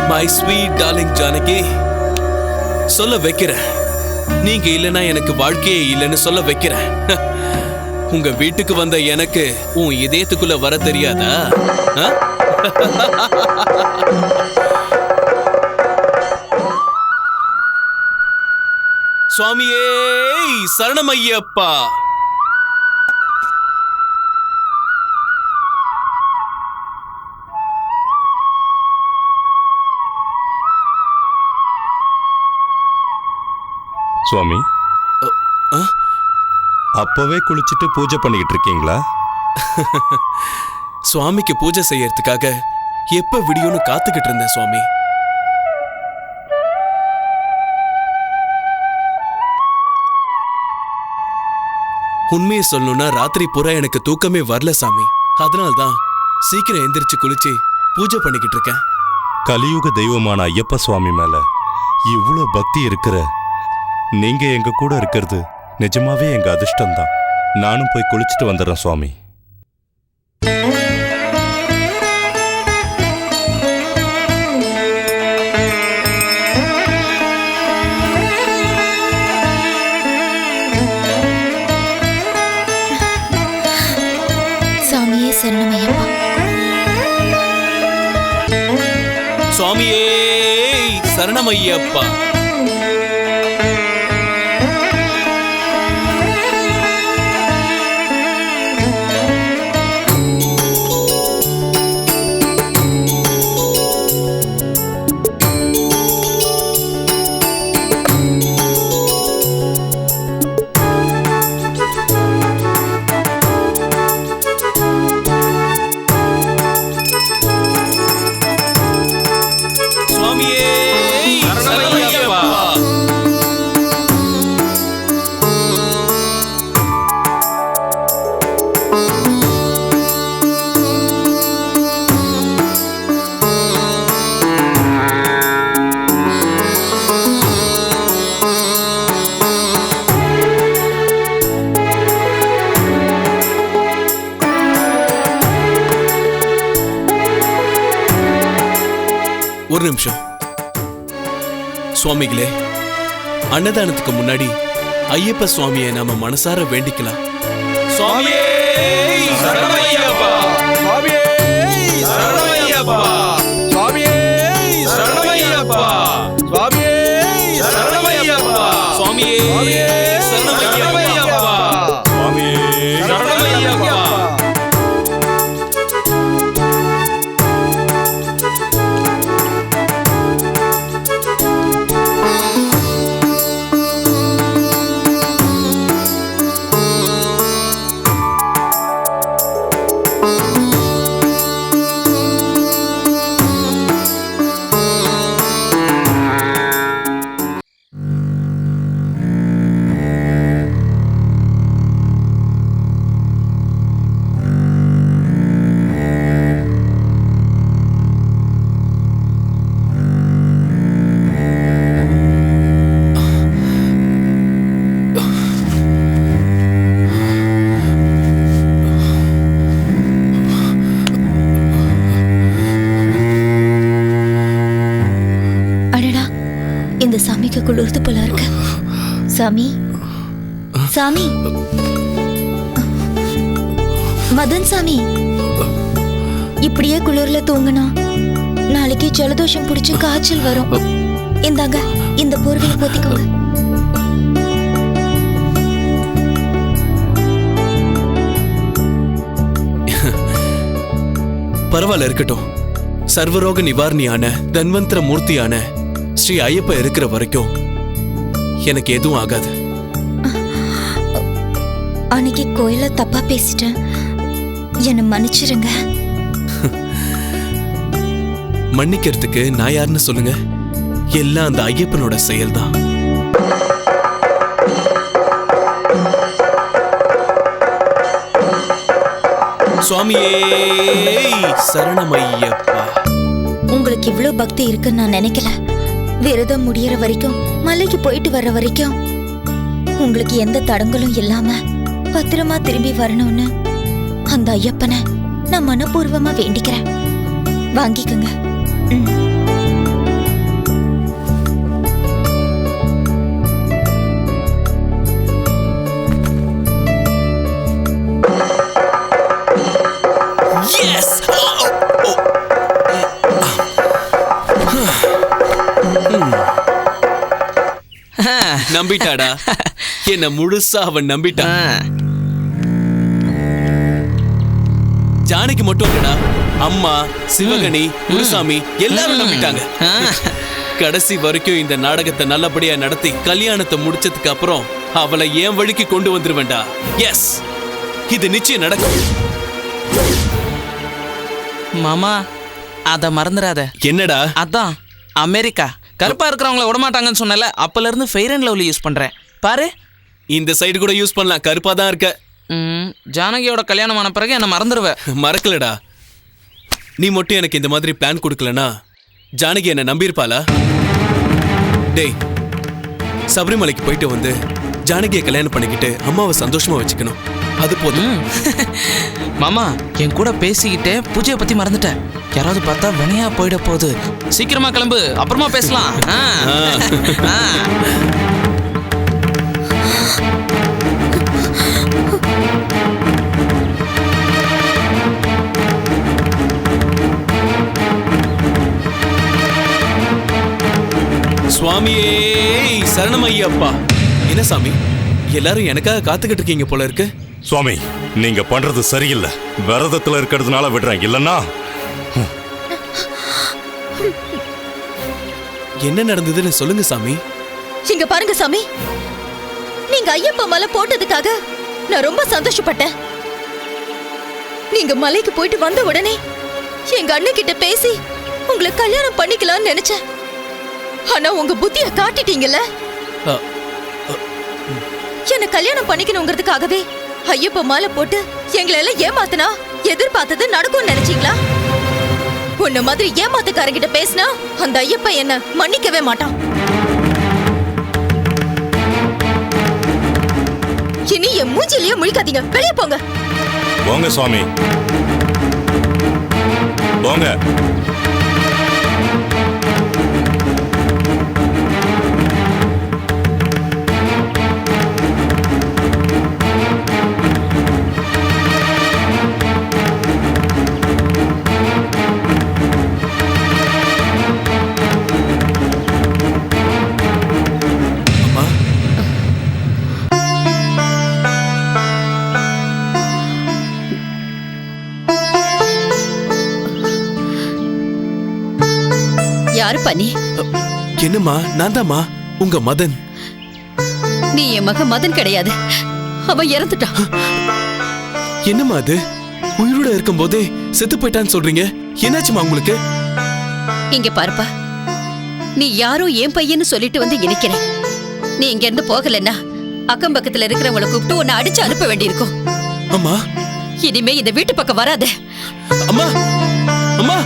மை ஸ்வீட் டார்லிங் ஜானகி, சொல்ல வைக்கிறேன். நீங்க இல்லைன்னா எனக்கு வாழ்க்கையே இல்லைன்னு சொல்ல வைக்கிறேன். உங்க வீட்டுக்கு வந்த எனக்கு உன் இதயத்துக்குள்ள வர தெரியாதா? சுவாமியே சரணமையப்பா. சுவாமி, அப்பவே குளிச்சுட்டு பூஜை பண்ணிக்கிட்டு இருக்கீங்களா? சுவாமிக்கு பூஜை செய்யறதுக்காக எப்ப விடியும்னு காத்துக்கிட்டு இருந்தேன் சுவாமி. உண்மையை சொல்லணும்னா ராத்திரி பூரா எனக்கு தூக்கமே வரல சாமி. அதனால்தான் சீக்கிரம் எந்திரிச்சு குளிச்சு பூஜை பண்ணிக்கிட்டு இருக்கேன். கலியுக தெய்வமான ஐயப்ப சுவாமி மேல இவ்வளோ பக்தி இருக்கிற நீங்க எங்க கூட இருக்கிறது நிஜமாவே எங்க அதிர்ஷ்டம்தான். நானும் போய் குளிச்சுட்டு வந்துடுறேன் சுவாமி. சாமியே சரணமையப்பா. சுவாமியே சரணமையப்பா. ஒரு நிமிஷம் சுவாமிகளே, அன்னதானத்துக்கு முன்னாடி ஐயப்ப சுவாமியை நாம மனசார வேண்டிக்கலாம். சுவாமியே சரணமையப்பா. சுவாமியே சரணமையப்பா. சுவாமியே சரணமையப்பா. சுவாமியே சரணமையப்பா. சுவாமியே சரணமையப்பா. சுவாமியே சரணமையப்பா. இந்த சாமிக்கு குளிர்ந்து போல இருக்கு. சாமி சாமி மதன் சாமி, இப்படியே குளிர்ல தூங்கினா நாளைக்கு ஜலதோஷம் பிடிச்சு காய்ச்சல் வரும். இந்தாங்க, இந்த போர்வையை போத்திக்கோங்க. பரவாயில்ல, இருக்கட்டும். சர்வரோக நிவாரணியான தன்வந்திர மூர்த்தியான ஸ்ரீ ஐயப்ப இருக்கிற வரைக்கும் எனக்கு எதுவும் ஆகாது. அன்னைக்கு கோயில தப்பா பேசிட்டேன், என்ன மன்னிச்சிருங்க. மன்னிக்கிறதுக்கு நான் யாருன்னு சொல்லுங்க? எல்லாம் அந்த ஐயப்பனோட செயல்தான். சுவாமியே சரணமையப்பா. உங்களுக்கு இவ்ளோ பக்தி இருக்குன்னு நான் நினைக்கல. விரதம் முடியற வரைக்கும், மலைக்கு போயிட்டு வர்ற வரைக்கும் உங்களுக்கு எந்த தடங்களும் இல்லாம பத்திரமா திரும்பி வரணும்னு அந்த ஐயப்பனை நான் மனப்பூர்வமா வேண்டிக்கிறேன். வாங்கிக்கங்க. நம்பிட்டாடா, என்ன முழுசா அவன் நம்பிட்டான். ஜானகி மட்டும் இல்லடா, அம்மா, சிவகணி, குருசாமி எல்லாரும் நம்பிட்டாங்க. கடைசி வரைக்கும் இந்த நாடகத்தை நல்லபடியா நடத்தி கல்யாணத்தை முடிச்சதுக்கு அப்புறம் அவளை என் வழிக்கு கொண்டு வந்துருவேண்டா. எஸ், இது நிச்சயம் நடக்கும். மாமா, அத மறந்துடாத. என்னடா? அதான் அமெரிக்கா கருப்பா இருக்கிறவங்கள விடமாட்டாங்கன்னு சொன்னல, அப்பல இருந்து ஃபெயர் அண்ட் லவ்லி யூஸ் பண்றேன் பாரு. இந்த சைடு கூட யூஸ் பண்ணலாம், கருப்பா தான் இருக்க. ஜானகியோட கல்யாணம் ஆன பிறகு என்ன மறந்துடுவ. மறக்கலடா, நீ மட்டும் எனக்கு இந்த மாதிரி பிளான் கொடுக்கலனா ஜானகி என்ன நம்பியிருப்பாளா? டேய், சபரிமலைக்கு போயிட்டு வந்து ஜானகியை கல்யாணம் பண்ணிக்கிட்டு அம்மாவை சந்தோஷமா வச்சுக்கணும், அது போதும். மாமா, என் கூட பேசிக்கிட்டே பூஜையை பத்தி மறந்துட்டேன். யாராவது பார்த்தா வினையா போயிட போகுது. சீக்கிரமா கிளம்பு, அப்புறமா பேசலாம். சுவாமியே சரணமையப்பா. என்ன சாமி, எல்லாரும் எனக்காக காத்துக்கிட்டு இருக்கீங்க போல இருக்கு. சுவாமி, நீங்க பண்றது சரியில்லை. விரதத்துல இருக்கிறதுனால விடுறேன், இல்லன்னா என்ன நடந்ததுன்னு சொல்லுங்க சாமி. இங்க பாருங்க சாமி, நீங்க ஐயப்ப மலை போட்டதுக்காக நான் ரொம்ப சந்தோஷப்பட்டேன். நீங்க மலைக்கு போயிட்டு வந்த உடனே எங்க அண்ணன் கிட்ட பேசி உங்களை கல்யாணம் பண்ணிக்கலாம்னு நினைச்சேன். ஆனா உங்க புத்திய காட்டிட்டீங்கல்ல. என்ன கல்யாணம் பண்ணிக்கணுங்கிறதுக்காகவே ஐயப்ப மாலை போட்டு எங்களை எல்லாம் ஏமாத்தினா எதிர்பார்த்தது நடக்கும்னு நினைச்சீங்களா? உன்ன மாதிரி ஏமாத்துக்காரங்கிட்ட பேசினா அந்த ஐயப்ப என்ன மன்னிக்கவே மாட்டான். இனி என் மூஞ்சிலேயே முழிக்காதீங்க, வெளியே போங்க. போங்க சுவாமி, போங்க. யாருப்பா நீ? என்னம்மா, நான் தாம்மா உங்க மதன். நீ என் மகன் மதன் கிடையாது, அவன் இறந்துட்டான். என்னம்மா அது, உயிரோட இருக்கும் போதே செத்து போயிட்டான்னு சொல்றீங்க? என்னாச்சுமா உங்களுக்கு? இங்க பாருப்பா, நீ யாரோ என் பையன்னு சொல்லிட்டு வந்து இணைக்கிறேன். நீ இங்க இருந்து போகலன்னா அக்கம் பக்கத்துல இருக்கிறவங்களை கூப்பிட்டு உன்னை அடிச்சு அனுப்ப வேண்டியிருக்கும். அம்மா, இனிமே இந்த வீட்டு பக்கம் வராத. அம்மா, அம்மா,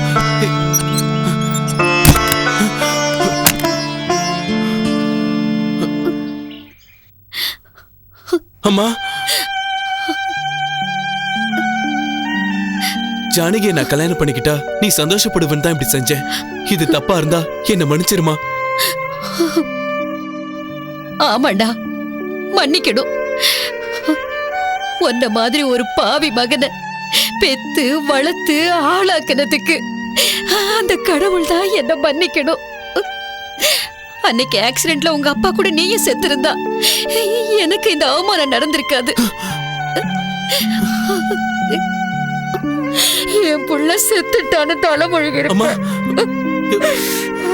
அம்மா, ஜானகியை நான் கல்யாணம் பண்ணிக்கிட்டா நீ சந்தோஷப்படுவேன்னு தான் இப்படி செஞ்சேன். இது தப்பா இருந்தா என்ன மன்னிச்சிருமா? ஆமாண்டா, மன்னிக்கணும். உன்ன மாதிரி ஒரு பாவி மகனை பெத்து வளர்த்து ஆளாக்குனதுக்கு அந்த கடவுள் தான் என்ன மன்னிக்கணும். அன்னைக்கு ஆக்சிடென்ட்ல உங்க அப்பா கூட நீயும் செத்திருந்தா எனக்கு இந்த அவமானம் நடந்திருக்காது. என் புள்ள செத்துட்டான்னு தலைமொழிகிற.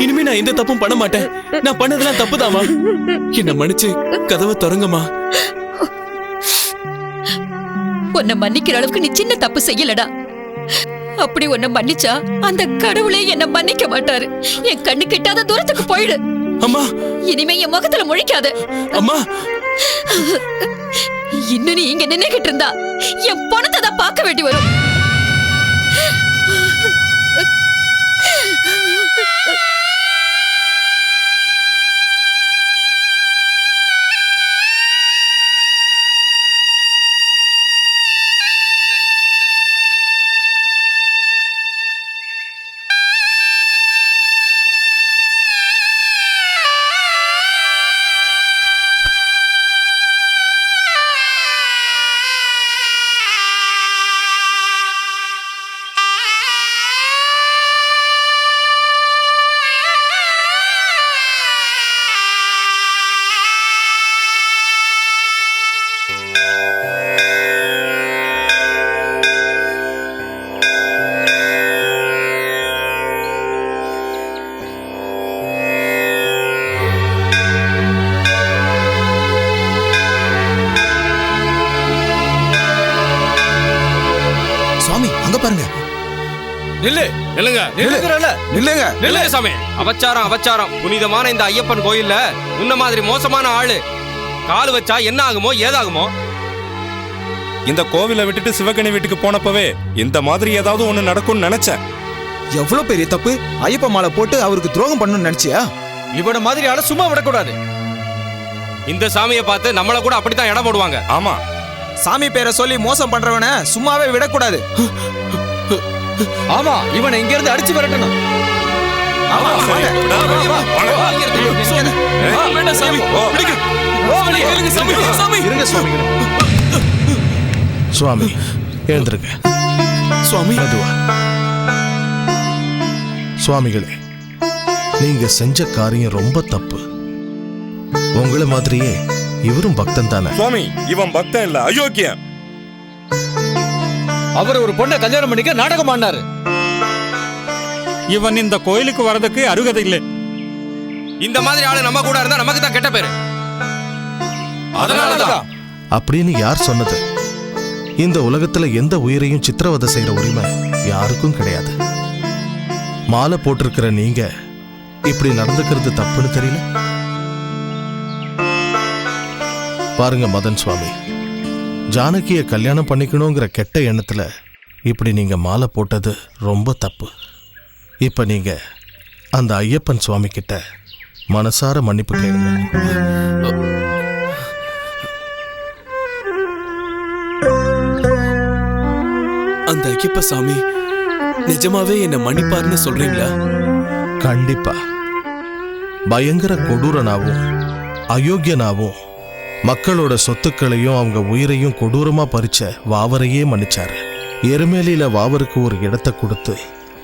இனிமே நான் எந்த தப்பும் பண்ண மாட்டேன். நான் பண்ணதெல்லாம் தப்புதாமா. என்ன மன்னிச்சு கதவை திறங்கம்மா. உன்னை மன்னிக்கிற அளவுக்கு நீ சின்ன தப்பு செய்யலடா. அப்படி உன்னை மன்னிச்சா அந்த கடவுளே என்ன மன்னிக்க மாட்டாரு. என் கண்ணு கிட்டாத தூரத்துக்கு போயிடு. அம்மா, இனிமே என் முகத்துல முழிக்காத. அம்மா, இன்னும் நீ இங்க நின்னுகிட்டு இருந்தா என் பணத்தை தான் பார்க்க வேண்டி வரும். அவச்சாரம். புனிதமான இந்த ஐயப்பன் கோயில்ல உன்ன மாதிரி மோசமான ஆளு கால் வச்சா என்ன ஆகுமோ ஏதாகுமோ. இந்த கோவிலை விட்டுட்டு சிவகணி வீட்டுக்கு போனப்பவே இந்த மாதிரி ஏதாவது ஒண்ணு நடக்கும்னு நினைச்சேன். எவ்வளவு பெரிய தப்பு. ஐயப்ப மாலை போட்டு அவருக்கு துரோகம் பண்ணணும்னு நினைச்சியா? இவன மாதிரி ஆள சும்மா விடக்கூடாது. இந்த சாமியை பார்த்து நம்மள கூட அப்படித்தான் இடம் போடுவாங்க. ஆமா, சாமி பேரை சொல்லி மோசம் பண்றவன சும்மாவே விடக்கூடாது. ஆமா, இவனை இங்க இருந்து அடிச்சு விரட்டணும். சுவாமி எழுந்திருங்க. சுவாமி, அதுவா சுவாமிகளே, நீங்க செஞ்ச காரியம் ரொம்ப தப்பு. உங்களை மாதிரியே இவரும் பக்தன் தானே? சுவாமி, இவன் பக்தன் இல்ல, அயோக்கியன். அவர் ஒரு பொண்ணை கல்யாணம் பண்ணிக்க நாடகம் ஆடினாரு. இவன் இந்த கோயிலுக்கு வரதுக்கு அருகதை இல்லை. இந்த மாதிரி ஆளு நம்ம கூட இருந்தா நமக்கு தான் கெட்ட பேரு. அதனாலதான். அப்படின்னு யார் சொன்னது? இந்த உலகத்துல எந்த உயிரையும் சித்திரவதை செய்யற உரிமை யாருக்கும் கிடையாது. மாலை போட்டிருக்கிற நீங்க இப்படி நடந்துக்கிறது தப்புன்னு தெரியல? பாருங்க மதன் சுவாமி, ஜானகிய கல்யாணம் பண்ணிக்கணுங்கிற கெட்ட எண்ணத்துல இப்படி நீங்க மாலை போட்டது ரொம்ப தப்பு. இப்ப நீங்க அந்த ஐயப்பன் சுவாமி கிட்ட மனசார மன்னிப்பு கேளுங்க. அந்த ஐயப்ப சாமி நிஜமாவே என்ன மன்னிப்பாருன்னு சொல்றீங்களா? கண்டிப்பா. பயங்கர கொடூரனாவும் அயோக்கியனாவும் மக்களோட சொத்துக்களையும் அவங்க உயிரையும் கொடூரமா பறிச்ச வாவரையே மன்னிச்சாரு. எருமேலியில வாவருக்கு ஒரு இடத்தை கொடுத்து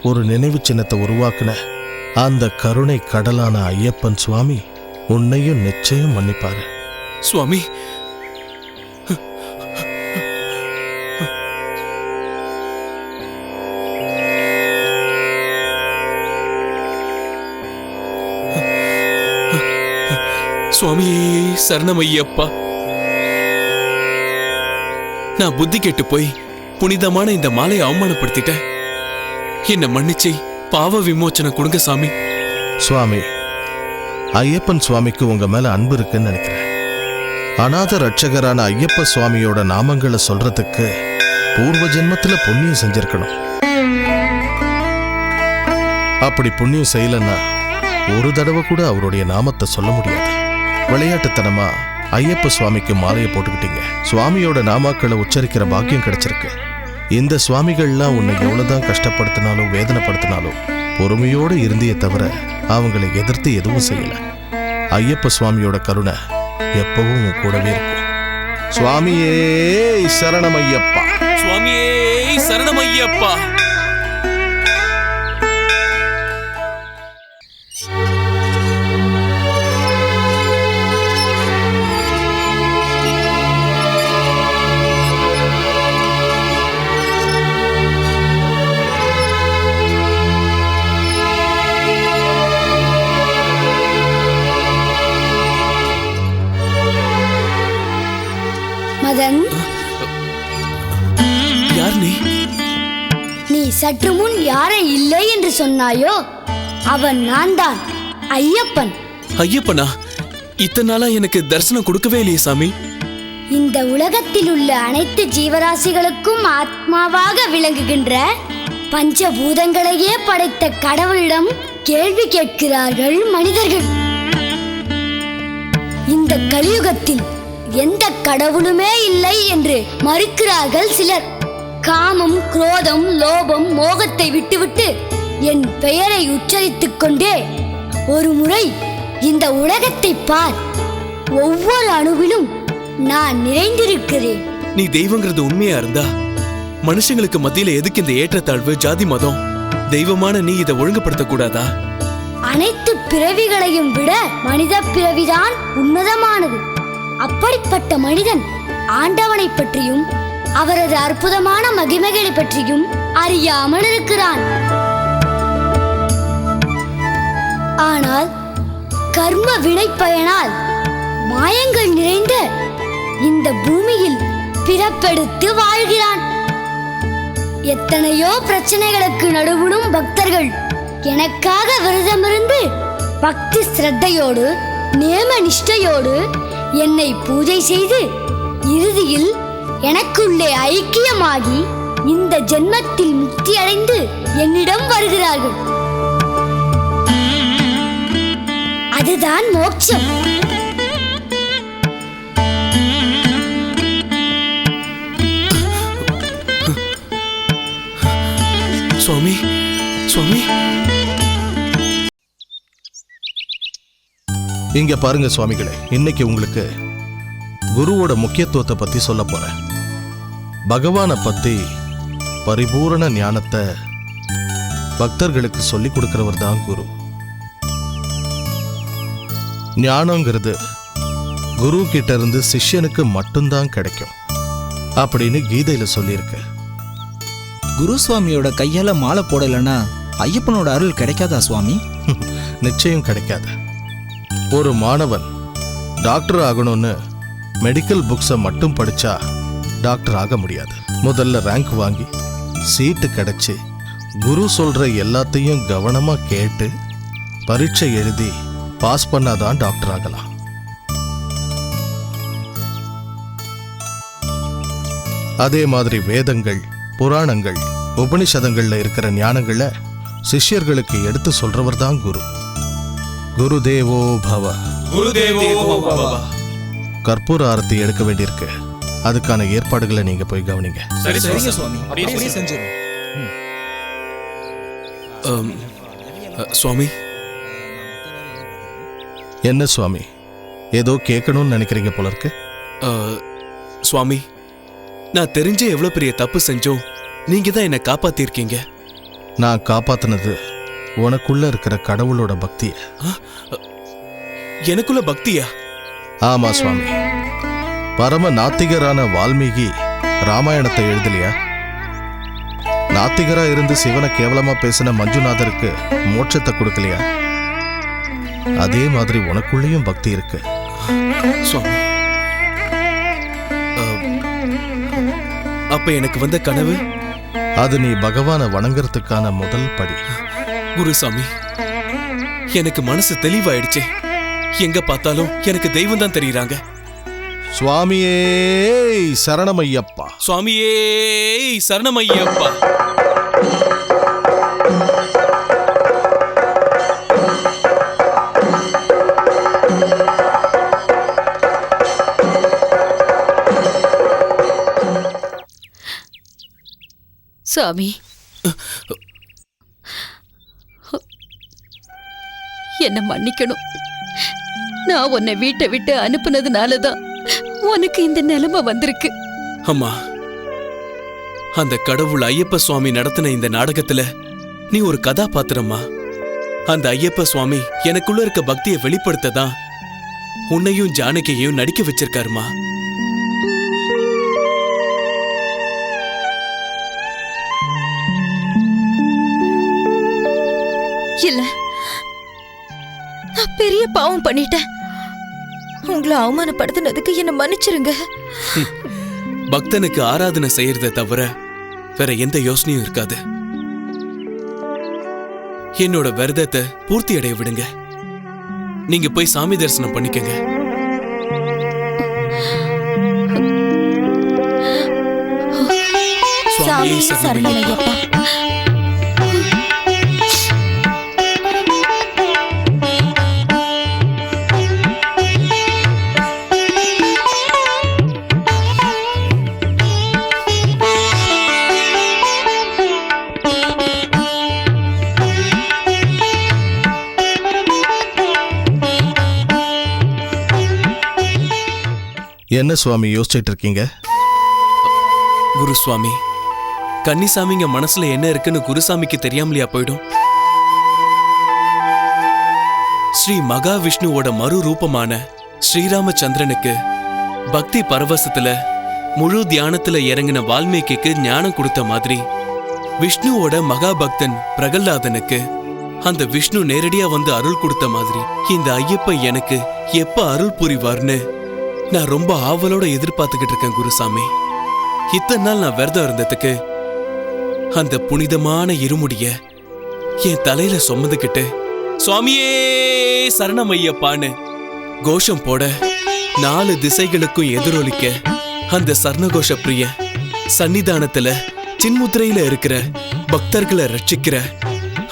ஒரு நினைவு சின்னத்தை உருவாக்குன அந்த கருணை கடலான ஐயப்பன் சுவாமி உன்னையும் நிச்சயம் மன்னிப்பாரு. சுவாமி, சுவாமியே சரணமையப்பா. நான் புத்தி கெட்டு போய் புனிதமான இந்த மாலையை அவமானப்படுத்திட்டேன். என்ன மன்னிச்சு பாவ விமோச்சனை கொடுங்க சாமி. சுவாமி, ஐயப்பன் சுவாமிக்கு உங்க மேல அன்பு இருக்குன்னு நினைக்கிறேன். அநாத ரட்சகரான ஐயப்ப சுவாமியோட நாமங்களை சொல்றதுக்கு பூர்வ ஜென்மத்துல புண்ணியம் செஞ்சிருக்கணும். அப்படி புண்ணியம் செய்யலன்னா ஒரு தடவை கூட அவருடைய நாமத்தை சொல்ல முடியாது. விளையாட்டுத்தனமா ஐயப்ப சுவாமிக்கு மாலையை போட்டுக்கிட்டீங்க. சுவாமியோட நாமாக்களை உச்சரிக்கிற பாக்கியம் கிடைச்சிருக்கு. இந்த சுவாமிகள்லாம் உன்னை எவ்வளவுதான் கஷ்டப்படுத்தினாலும் வேதனைப்படுத்தினாலும் பொறுமையோடு இருந்தியே தவிர அவங்களை எதிர்த்து எதுவும் செய்யல. ஐயப்ப சுவாமியோட கருணை எப்பவும் உன் கூடவே இருக்கும். சுவாமியே சரணம் ஐயப்பா. சுவாமியே சரணமையப்பா. மதன், யார் நீ? நீ சற்று முன் யாரை இல்லை என்று சொன்னாயோ அவன் நான் தான், ஐயப்பன். ஐயப்பனா? இத்தனை நாளா எனக்கு தரிசனம் கொடுக்கவே இல்லையே சாமி. இந்த உலகத்தில் உள்ள அனைத்து ஜீவராசிகளுக்கும் ஆத்மாவாக விளங்குகின்ற பஞ்சபூதங்களையே படைத்த கடவுளிடம் கேள்வி கேட்கிறார்கள் மனிதர்கள். இந்த கலியுகத்தில் எந்த கடவுளுமே இல்லை என்று மறுக்கிறார்கள் சிலர். காமம், குரோதம், லோபம், மோகத்தை விட்டுவிட்டு என் பெயரை உச்சரித்துக் கொண்டே ஒரு முறை இந்த உலகத்தை பார். ஒவ்வொரு அணுவிலும் நான் நிறைந்திருக்கிறேன். நீ தெய்வங்கிறது உண்மையா இருந்தா மனுஷங்களுக்கு மத்தியில எதுக்கு இந்த ஏற்றத்தாழ்வு, ஜாதி, மதம்? தெய்வமான நீ இதை ஒழுங்குபடுத்த கூடாதா? அனைத்து பிறவிகளையும் விட மனித பிறவிதான் உன்னதமானது. அப்படிப்பட்ட மனிதன் ஆண்டவனை பற்றியும் அவரது அற்புதமான மகிமைகளை பற்றியும் அறியாமல் இருக்கிறான். ஆனால் கர்ம வினை பயனால் மாயங்கள் நிறைந்த இந்த பூமியில் பிறப்பெடுத்து வாழ்கிறான். எத்தனையோ பிரச்சனைகளுக்கு நடுவிலும் பக்தர்கள் எனக்காக விரதமிருந்து பக்தி ஸ்ரத்தையோடு நேம நிஷ்டையோடு என்னை பூஜை செய்து இறுதியில் எனக்குள்ளே ஐக்கியமாகி இந்த ஜென்மத்தில் முக்தி அடைந்து என்னிடம் வருகிறார்கள். அதுதான் மோட்சம். சுவாமி, சுவாமி. இங்க பாருங்க சுவாமிகளே, இன்னைக்கு உங்களுக்கு குருவோட முக்கியத்துவத்தை பத்தி சொல்ல போறேன். பகவானை பத்தி பரிபூரண ஞானத்தை பக்தர்களுக்கு சொல்லி கொடுக்கிறவர் தான் குரு. ஞானங்கிறது குரு கிட்ட இருந்து சிஷ்யனுக்கு மட்டும்தான் கிடைக்கும் அப்படின்னு கீதையில சொல்லியிருக்கு. குரு சுவாமியோட கையால மாலை போடலைன்னா ஐயப்பனோட அருள் கிடைக்காதா சுவாமி? நிச்சயம் கிடைக்காது. ஒரு மாணவன் டாக்டர் ஆகணும்னு மெடிக்கல் புக்ஸை மட்டும் படிச்சா டாக்டர் ஆக முடியாது. முதல்ல ரேங்க் வாங்கி சீட்டு கிடைச்சி குரு சொல்ற எல்லாத்தையும் கவனமா கேட்டு பரீட்சை எழுதி பாஸ் பண்ணாதான் டாக்டர் ஆகலாம். அதே மாதிரி வேதங்கள், புராணங்கள், உபனிஷதங்கள்ல இருக்கிற ஞானங்களை சிஷ்யர்களுக்கு எடுத்து சொல்றவர் தான் குரு. குருதேவோ பவ. குருதேவோ பவ. கற்பூர ஆரத்தி எடுக்க வேண்டியிருக்கு. அதுக்கான ஏற்பாடுகளை நீங்க போய் கவனிங்க. சரிங்க சுவாமி, அப்படியே செஞ்சிடும். சுவாமி. என்ன சுவாமி, ஏதோ கேட்கணும்னு நினைக்கிறீங்க போல இருக்கு. சுவாமி, நான் தெரிஞ்சே எவ்வளவு பெரிய தப்பு செஞ்சோம், நீங்க தான் என்ன காப்பாத்திருக்கீங்க. நான் காப்பாத்தினது உனக்குள்ள இருக்கிற கடவுளோட பக்திய. எனக்குள்ள பக்தியா? ஆமா சுவாமி. பரம நாத்திகரான வால்மீகி ராமாயணத்தை எழுதலையா? நாத்திகரா இருந்து சிவனை கேவலமா பேசின மஞ்சுநாதருக்கு மோட்சத்தை கொடுக்கலையா? அதே மாதிரி உனக்குள்ளேயும் பக்தி இருக்கு சுவாமி. அப்ப எனக்கு வந்த கனவு? அது நீ பகவானை வணங்குறதுக்கான முதல் படி. குருசாமி, எனக்கு மனசு தெளிவாயிடுச்சு. எங்க பார்த்தாலும் எனக்கு தெய்வம் தான் தெரியுறாங்க. சுவாமியே சரணமையப்பா. சுவாமியே சரணமையப்பா. சாமி, என்ன மன்னிக்கணும். நான் உன்னை வீட்டை விட்டு அனுப்புனதுனாலதான் உனக்கு இந்த நிலைமை வந்திருக்கு. அம்மா, அந்த கடவுள் ஐயப்ப சுவாமி நடத்தின இந்த நாடகத்துல நீ ஒரு கதாபாத்திரமா. அந்த ஐயப்ப சுவாமி எனக்குள்ள இருக்க பக்தியை வெளிப்படுத்ததான் உன்னையும் ஜானகியையும் நடிக்க வச்சிருக்காருமா. இல்ல, நான் பெரிய பாவம் பண்ணிட்டேன். உங்களை அவமானப்படுத்தினதுக்கு என்ன மன்னிச்சிருங்க. பக்தனுக்கு ஆராதனை செய்யறத தவிர வேற எந்த யோசனையும் இருக்காது. என்னோட விரதத்தை பூர்த்தி அடைய விடுங்க. நீங்க போய் சாமி தரிசனம் பண்ணிக்கங்க. சுவாமியே சரணமையப்பா. என்ன சுவாமி யோசிச்சுட்டு இருக்கீங்க? குருசுவாமி, கன்னிசாமிங்க மனசுல என்ன இருக்குன்னு குருசாமிக்கு தெரியாமலையா போயிடும்? ஸ்ரீ மகாவிஷ்ணுவோட மறு ரூபமான ஸ்ரீராமச்சந்திரனுக்கு பக்தி பரவசத்துல முழு தியானத்துல இறங்கின வால்மீகிக்கு ஞானம் கொடுத்த மாதிரி விஷ்ணுவோட மகாபக்தன் பிரகல்லாதனுக்கு அந்த விஷ்ணு நேரடியா வந்து அருள் கொடுத்த மாதிரி இந்த ஐயப்பன் எனக்கு எப்ப அருள் புரிவார்னு நான் ரொம்ப ஆவலோட எதிர்பார்த்துக்கிட்டு இருக்கேன் குருசாமி. இத்தனை நாள் நான் விரதம் இருந்ததுக்கு அந்த புனிதமான இருமுடிய என் தலையில சுமந்துக்கிட்டு சுவாமியே சரணமையப்பான்னு கோஷம் போட 4 திசைகளுக்கும் எதிரொலிக்க அந்த சரணகோஷ பிரிய சன்னிதானத்துல சின்முத்திரையில இருக்கிற பக்தர்களை ரட்சிக்கிற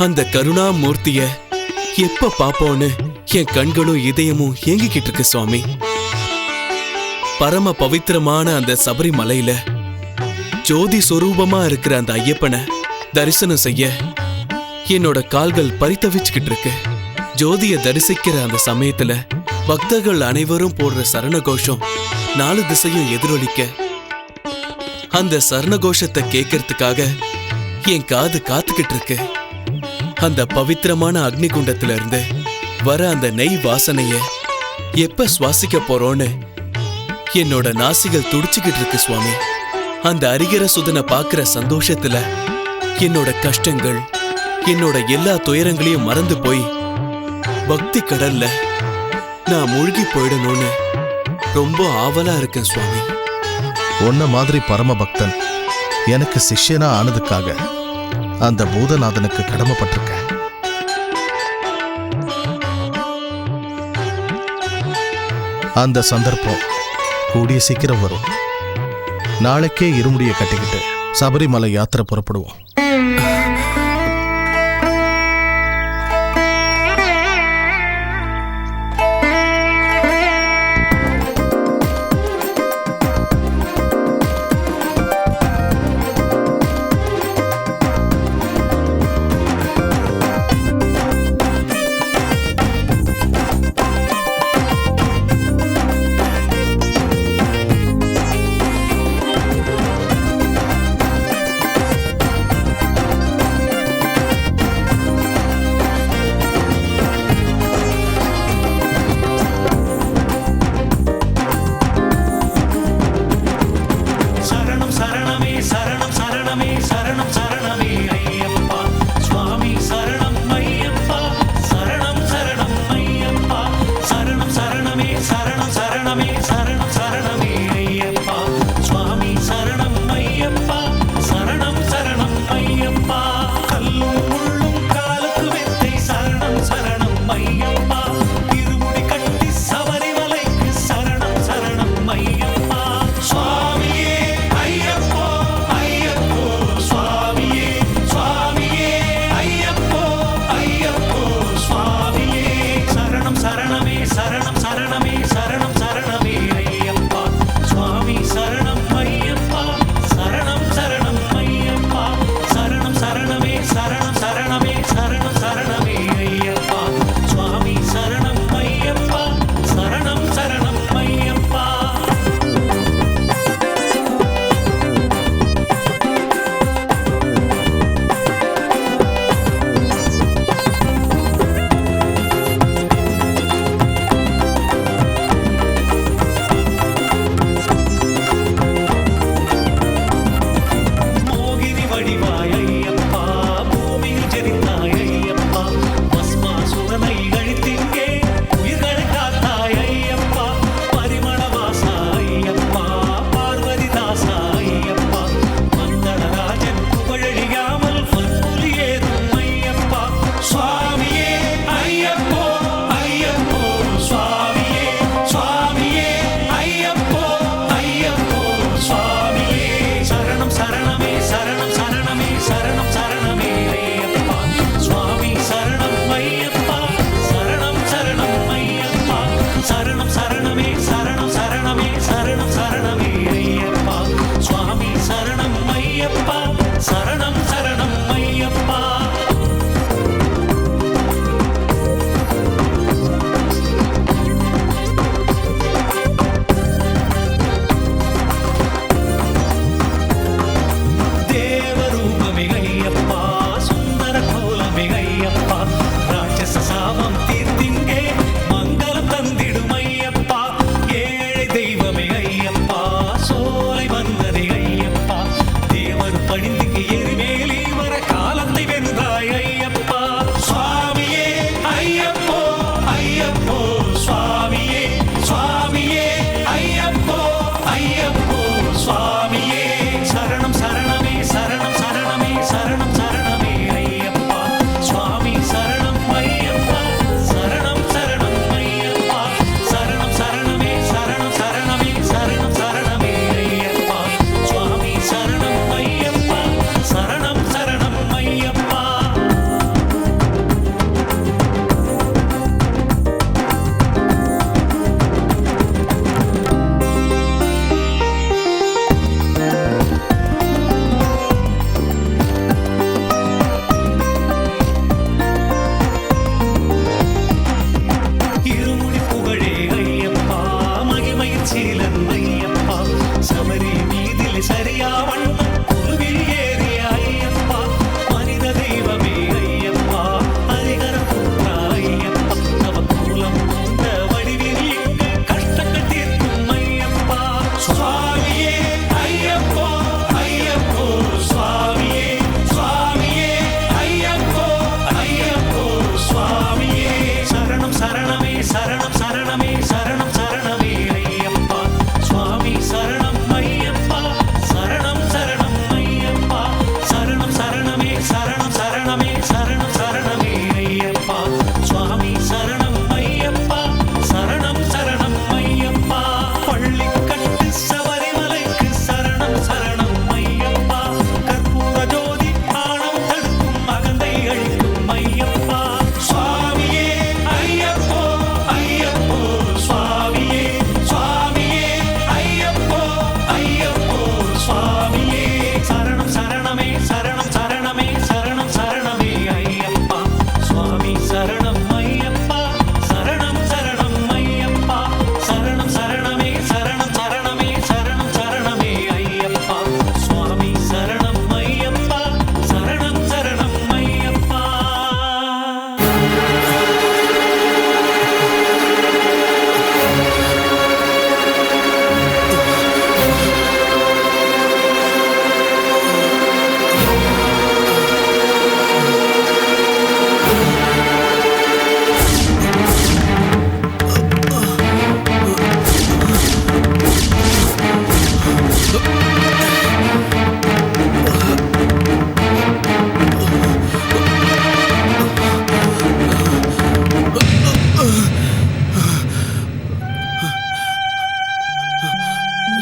அந்த கருணாமூர்த்திய எப்ப பாப்போன்னு என் கண்களும் இதயமும் ஏங்கிக்கிட்டு இருக்கு சுவாமி. பரம பவித்திரமான அந்த சபரிமலையில ஜோதி சொரூபமா இருக்கிற அந்த ஐயப்பனை தரிசனம் செய்ய என்னோட கால்கள் பரிதவிச்சுக்கிட்டு இருக்கு. ஜோதிய தரிசிக்கிற அந்த சமயத்துல பக்தர்கள் அனைவரும் போடுற சரணகோஷம் 4 திசையும் எதிரொலிக்க அந்த சரணகோஷத்தை கேட்கறதுக்காக என் காது காத்துக்கிட்டு இருக்கு. அந்த பவித்திரமான அக்னிகுண்டத்துல இருந்து வர அந்த நெய் வாசனைய எப்ப சுவாசிக்க போறோன்னு என்னோட நாசிகள் துடிச்சுக்கிட்டு இருக்கு சுவாமி. அந்த அரிகர சுதனை பாக்குற சந்தோஷத்துல என்னோட கஷ்டங்கள் என்னோட எல்லா துயரங்களையும் மறந்து போய் பக்தி கடல்ல நான் மூழ்கி போயிடணும்னு ரொம்ப ஆவலா இருக்கேன் சுவாமி. உன்ன மாதிரி பரம பக்தன் எனக்கு சிஷ்யனா ஆனதுக்காக அந்த பூதநாதனுக்கு கடமைப்பட்டிருக்கேன். அந்த சந்தர்ப்பம் கூடிய சீக்கிரம் வரும். நாளைக்கே இருமுடியை கட்டிக்கிட்டு சபரிமலை யாத்திரை புறப்படுவோம். சீலன் ஐயப்பா சபரி மீதில் சரியாவன் குருவில் ஏறிய ஐயப்பா மனித தெய்வமே ஐயப்பா ஹரிகர புத்திரா ஐயப்பா நவ கூலம் கொண்ட வடிவில் இங்கு கஷ்டங்கள் தீர்க்கும் ஐயப்பா சுவாமியே ஐயப்போ ஐயப்போ சுவாமியே சுவாமியே ஐயப்போ ஐயப்போ சுவாமியே சரணம் சரணமே சரணம் சரணமே சரணம் சரணமே ஐயப்பா சுவாமி சரணம் ஐயப்பா சரணம் சரணம் ஐயப்பா சரணம் சரணமே சரணம் சரணமே சரணம் சரணமே ஐயப்பா சுவாமி சரணம் ஐயப்பா சரணம் சரணம் ஐயப்பா பள்ளிக்கட்டு சபரிமலைக்கு சரணம் சரணம் ஐயப்பா கற்பூர ஜோதி ஆணம் தடுக்கும் அகந்தை அழிக்கும் ஐயப்பா சுவாமியே ஐயப்போ ஐயப்போ சுவாமியே சுவாமியே ஐயப்போ ஐயப்போ சுவாமியே சரணம் சரணமே சரணம் சரணமே சரணம் சரணமே ஐயப்பா சுவாமி சரணம் ஐயப்பா சரணம் சரணம் ஐயப்பா சரணம் சரணமே சரணம் சரணமே சரணம் சரணமே ஐயப்பா சுவாமி சரணம் ஐயப்பா சரணம் சரணம் ஐயப்பா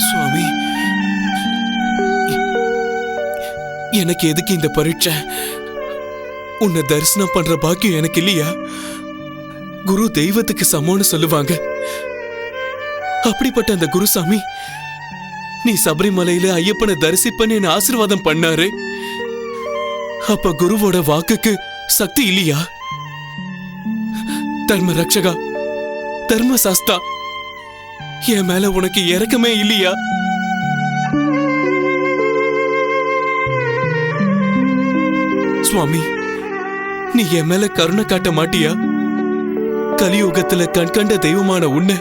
சுவாமி, எனக்கு எதுக்கு இந்த பரீட்சை? உன்னை தரிசனம் பண்ற பாக்கியம் எனக்கு இல்லையா? குரு தெய்வத்துக்கு சமம்னு சொல்லுவாங்க. அப்படிப்பட்ட அந்த குருசாமி நீ சபரிமலையில ஐயப்பனை தரிசிப்பன்னு என்ன ஆசீர்வாதம் பண்ணாரு. அப்ப குருவோட வாக்குக்கு சக்தி இல்லையா? தர்ம ரக்ஷகா, தர்ம சாஸ்தா, என் மேல உனக்கு இரக்கமே இல்லையா? சுவாமி, நீ என் மேல கருணை காட்ட மாட்டியா? கலியுகத்துல கண்கண்ட தெய்வமான உன்னை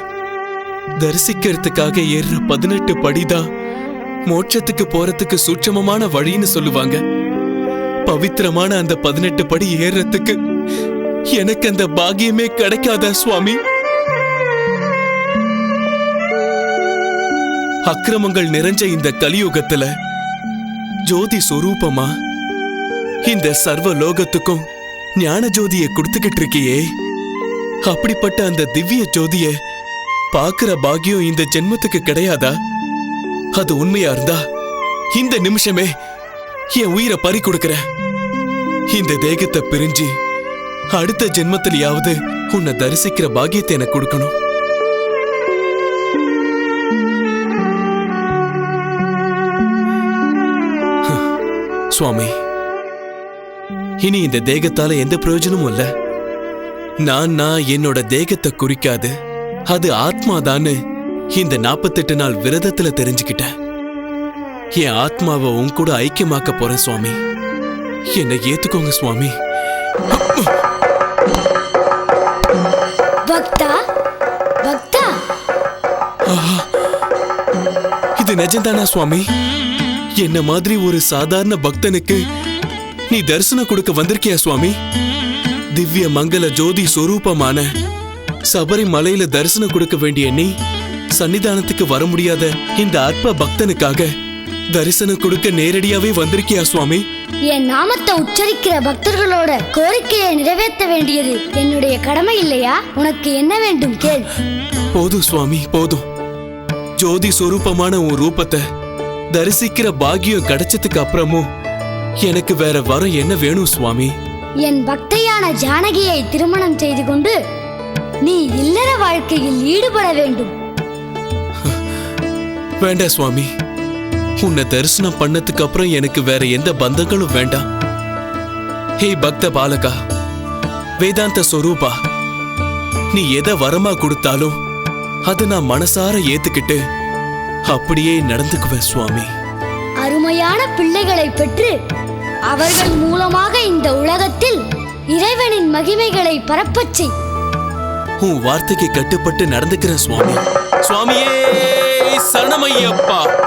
தரிசிக்கிறதுக்காக ஏறுற 18 படிதான் மோட்சத்துக்கு போறதுக்கு சூட்சமமான வழின்னு சொல்லுவாங்க. பவித்திரமான அந்த 18 படி ஏறுறதுக்கு எனக்கு அந்த பாக்கியமே கிடைக்காதா சுவாமி? அக்கிரமங்கள் நிறைஞ்ச இந்த கலியுகத்துல ஜோதி சொரூபமா இந்த சர்வ லோகத்துக்கும் ஞான ஜோதியை கொடுத்துக்கிட்டு இருக்கியே, அப்படிப்பட்ட அந்த திவ்ய ஜோதிய பாக்குற பாக்கியம் இந்த ஜென்மத்துக்கு கிடையாதா? அது உண்மையா இருந்தா இந்த நிமிஷமே என் உயிரை பறி கொடுக்கிற. இந்த தேகத்தை பிரிஞ்சு அடுத்த ஜென்மத்திலேயாவது உன்னை தரிசிக்கிற பாக்கியத்தை எனக்கு கொடுக்கணும். சுவாமி, இனி இந்த தேகத்தால எந்த பிரயோஜனமும் இல்ல. நான் என்னோட தேகத்தை குறிக்காது, அது ஆத்மாதான்னு இந்த 48 நாள் விரதத்துல தெரிஞ்சுக்கிட்டேன். என் ஆத்மாவை உன் கூட ஐக்கியமாக்க போறேன் சுவாமி. என்னை ஏத்துக்கோங்க சுவாமி. பக்தா, பக்தா, இது நிஜம்தானா சுவாமி? என்ன மாதிரி ஒரு சாதாரண பக்தனுக்கு நீ தரிசனம் கொடுக்க வந்திருக்கியா சுவாமி? திவ்ய மங்கள ஜோதி சொரூபமான சபரிமலையில தரிசனம் கொடுக்க வேண்டிய நீ சன்னிதானத்துக்கு வர முடியாத இந்த அற்ப பக்தனுக்காக தரிசனம் கொடுக்க நேரடியாவே வந்திருக்கியா சுவாமி? என் நாமத்தை உச்சரிக்கிற பக்தர்களோட கோரிக்கையை நிறைவேற்ற வேண்டியது என்னுடைய கடமை இல்லையா? உனக்கு என்ன வேண்டும் கேள். போதும் சுவாமி, போதும். ஜோதி சொரூபமான உன் ரூபத்தை தரிசிக்கிற பாக்கியம் கிடைச்சதுக்கு அப்புறமும் எனக்கு வேற வரம் என்ன வேணும் சுவாமி? என் பக்தையான ஜானகியை திருமணம் செய்து கொண்டு நீ இல்லற வாழ்க்கையில் ஈடுபட வேண்டும். வேண்டாம் சுவாமி, உன்னை தரிசனம் பண்ணதுக்கு அப்புறம் எனக்கு வேற எந்த பந்தங்களும் வேண்டாம். ஹே பக்த பாலகா, வேதாந்த சொரூபா, நீ எதை வரமா கொடுத்தாலும் அதை நான் மனசார ஏத்துக்கிட்டு அப்படியே நடந்துக்குவேன் சுவாமி. அருமையான பிள்ளைகளை பெற்று அவர்கள் மூலமாக இந்த உலகத்தில் இறைவனின் மகிமைகளை பரப்பச் செய். உன் வார்த்தைக்கு கட்டுப்பட்டு நடந்துக்கிற சுவாமி. சுவாமியே சரணமையப்பா.